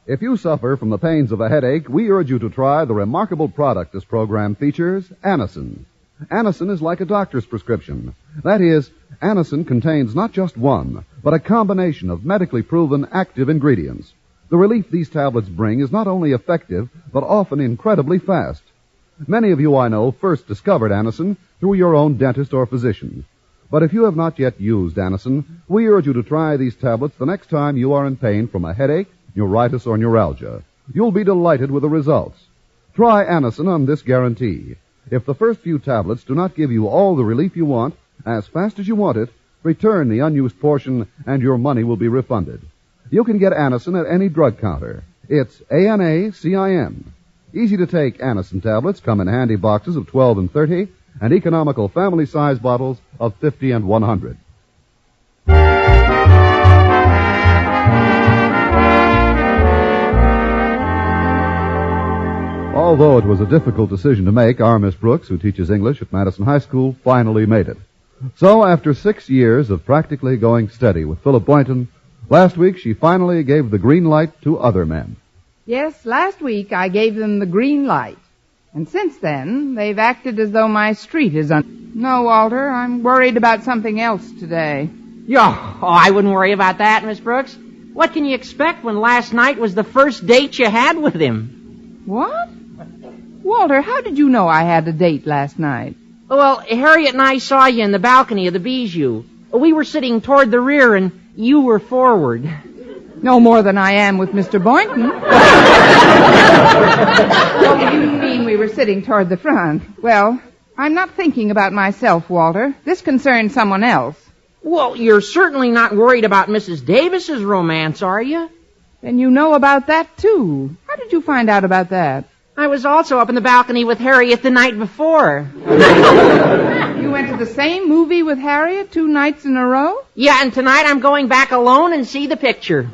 if you suffer from the pains of a headache, we urge you to try the remarkable product this program features, Anacin. Anacin is like a doctor's prescription. That is, Anacin contains not just one, but a combination of medically proven active ingredients. The relief these tablets bring is not only effective, but often incredibly fast. Many of you I know first discovered Anacin through your own dentist or physician. But if you have not yet used Anacin, we urge you to try these tablets the next time you are in pain from a headache, neuritis, or neuralgia. You'll be delighted with the results. Try Anacin on this guarantee. If the first few tablets do not give you all the relief you want, as fast as you want it, return the unused portion and your money will be refunded. You can get Anacin at any drug counter. It's Anacin. Easy to take Anacin tablets come in handy boxes of 12 and 30 and economical family-size bottles of 50 and 100. Although it was a difficult decision to make, our Miss Brooks, who teaches English at Madison High School, finally made it. So, after 6 years of practically going steady with Philip Boynton, last week she finally gave the green light to other men. Yes, last week I gave them the green light. And since then, they've acted as though my street is No, Walter. I'm worried about something else today. I wouldn't worry about that, Miss Brooks. What can you expect when last night was the first date you had with him? What? Walter, how did you know I had a date last night? Well, Harriet and I saw you in the balcony of the Bijou. We were sitting toward the rear and you were forward. No more than I am with Mr. Boynton. Oh, you mean we were sitting toward the front? Well, I'm not thinking about myself, Walter. This concerns someone else. Well, you're certainly not worried about Mrs. Davis's romance, are you? Then you know about that, too. How did you find out about that? I was also up in the balcony with Harriet the night before. You went to the same movie with Harriet 2 nights in a row? Yeah, and tonight I'm going back alone and see the picture.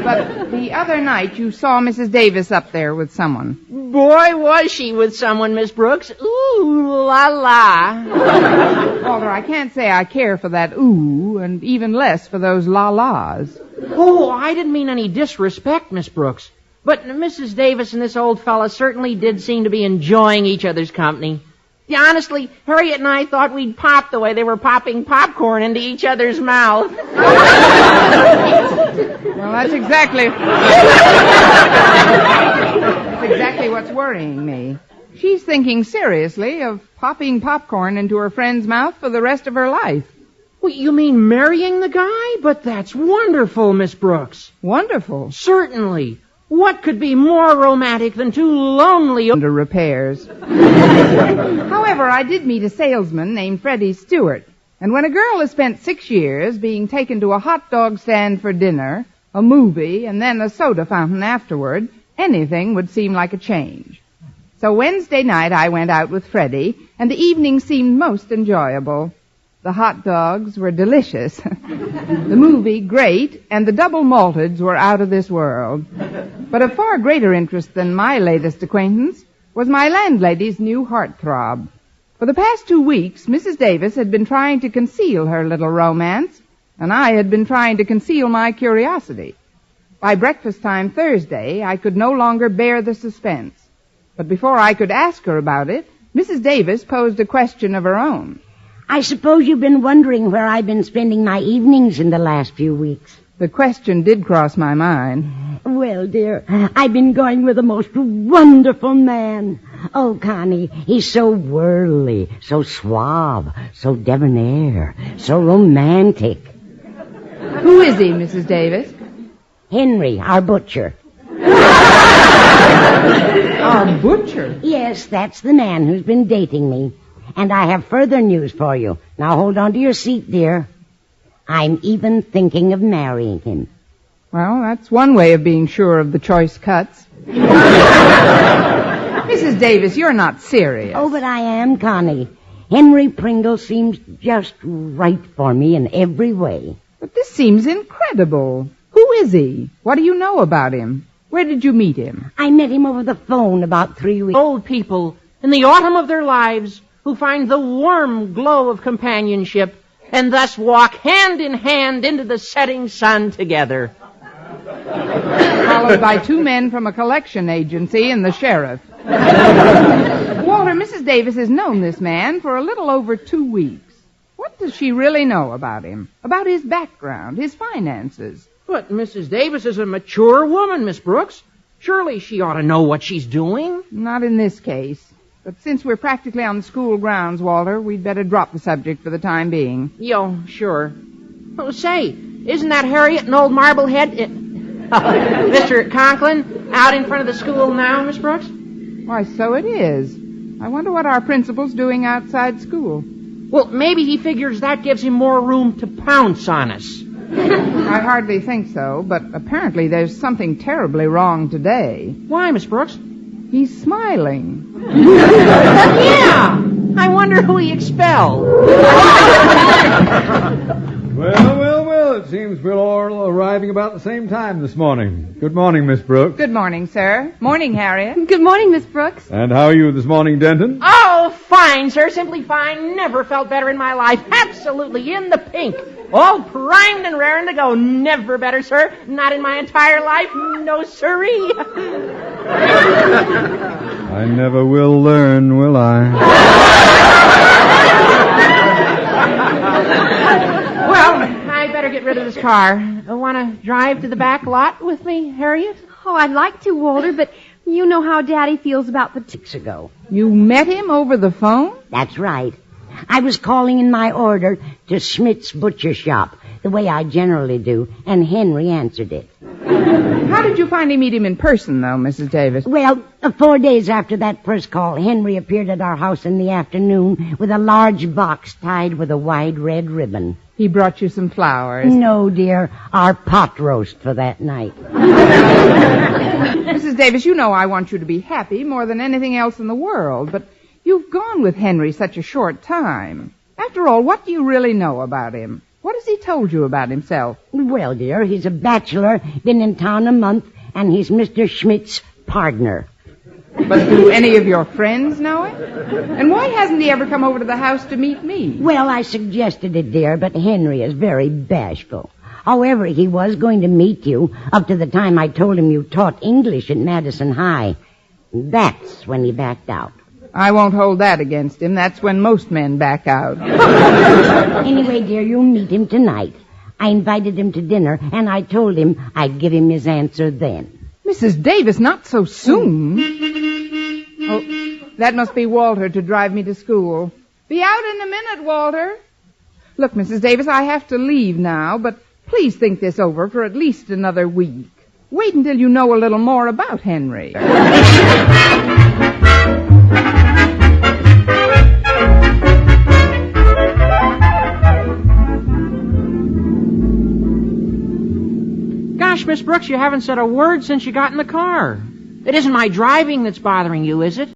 But the other night you saw Mrs. Davis up there with someone. Boy, was she with someone, Miss Brooks. Ooh, la la. Walter, I can't say I care for that ooh, and even less for those la-las. Oh, I didn't mean any disrespect, Miss Brooks. But Mrs. Davis and this old fella certainly did seem to be enjoying each other's company. Yeah, honestly, Harriet and I thought we'd pop the way they were popping popcorn into each other's mouth. Well, that's exactly what's worrying me. She's thinking seriously of popping popcorn into her friend's mouth for the rest of her life. Well, you mean marrying the guy? But that's wonderful, Miss Brooks. Wonderful? Certainly. What could be more romantic than 2 lonely... under repairs. However, I did meet a salesman named Freddie Stewart, and when a girl has spent 6 years being taken to a hot dog stand for dinner, a movie, and then a soda fountain afterward, anything would seem like a change. So Wednesday night I went out with Freddie, and the evening seemed most enjoyable. The hot dogs were delicious, the movie great, and the double malteds were out of this world. But of far greater interest than my latest acquaintance was my landlady's new heartthrob. For the past 2 weeks, Mrs. Davis had been trying to conceal her little romance, and I had been trying to conceal my curiosity. By breakfast time Thursday, I could no longer bear the suspense. But before I could ask her about it, Mrs. Davis posed a question of her own. I suppose you've been wondering where I've been spending my evenings in the last few weeks. The question did cross my mind. Well, dear, I've been going with the most wonderful man. Oh, Connie, he's so worldly, so suave, so debonair, so romantic. Who is he, Mrs. Davis? Henry, our butcher. Our butcher? Yes, that's the man who's been dating me. And I have further news for you. Now hold on to your seat, dear. I'm even thinking of marrying him. Well, that's one way of being sure of the choice cuts. Mrs. Davis, you're not serious. Oh, but I am, Connie. Henry Pringle seems just right for me in every way. But this seems incredible. Who is he? What do you know about him? Where did you meet him? I met him over the phone about 3 weeks. Old people, in the autumn of their lives, who find the warm glow of companionship and thus walk hand in hand into the setting sun together. Followed by 2 men from a collection agency and the sheriff. Walter, Mrs. Davis has known this man for a little over 2 weeks. What does she really know about him? About his background, his finances? But Mrs. Davis is a mature woman, Miss Brooks. Surely she ought to know what she's doing. Not in this case. But since we're practically on the school grounds, Walter, we'd better drop the subject for the time being. Yo, sure. Oh, say, isn't that Harriet and old Marblehead, Mr. Conklin, out in front of the school now, Miss Brooks? Why, so it is. I wonder what our principal's doing outside school. Well, maybe he figures that gives him more room to pounce on us. I hardly think so, but apparently there's something terribly wrong today. Why, Miss Brooks? He's smiling. Yeah! I wonder who he expelled. Well, it seems we're all arriving about the same time this morning. Good morning, Miss Brooks. Good morning, sir. Morning, Harriet. Good morning, Miss Brooks. And how are you this morning, Denton? Oh, fine, sir. Simply fine. Never felt better in my life. Absolutely in the pink. All primed and raring to go. Never better, sir. Not in my entire life. No, sirree. I never will learn, will I? Well, I better get rid of this car. Want to drive to the back lot with me, Harriet? Oh, I'd like to, Walter, but you know how Daddy feels about the... 6 ago. You met him over the phone? That's right. I was calling in my order to Schmidt's butcher shop, the way I generally do, and Henry answered it. How did you finally meet him in person, though, Mrs. Davis? Well, 4 days after that first call, Henry appeared at our house in the afternoon with a large box tied with a wide red ribbon. He brought you some flowers. No, dear, our pot roast for that night. Mrs. Davis, you know I want you to be happy more than anything else in the world, but you've gone with Henry such a short time. After all, what do you really know about him? What has he told you about himself? Well, dear, he's a bachelor, been in town a month, and he's Mr. Schmidt's partner. But do any of your friends know it? And why hasn't he ever come over to the house to meet me? Well, I suggested it, dear, but Henry is very bashful. However, he was going to meet you up to the time I told him you taught English at Madison High. That's when he backed out. I won't hold that against him. That's when most men back out. Anyway, dear, you'll meet him tonight. I invited him to dinner, and I told him I'd give him his answer then. Mrs. Davis, not so soon. Oh, that must be Walter to drive me to school. Be out in a minute, Walter. Look, Mrs. Davis, I have to leave now, but please think this over for at least another week. Wait until you know a little more about Henry. Gosh, Miss Brooks, you haven't said a word since you got in the car. It isn't my driving that's bothering you, is it?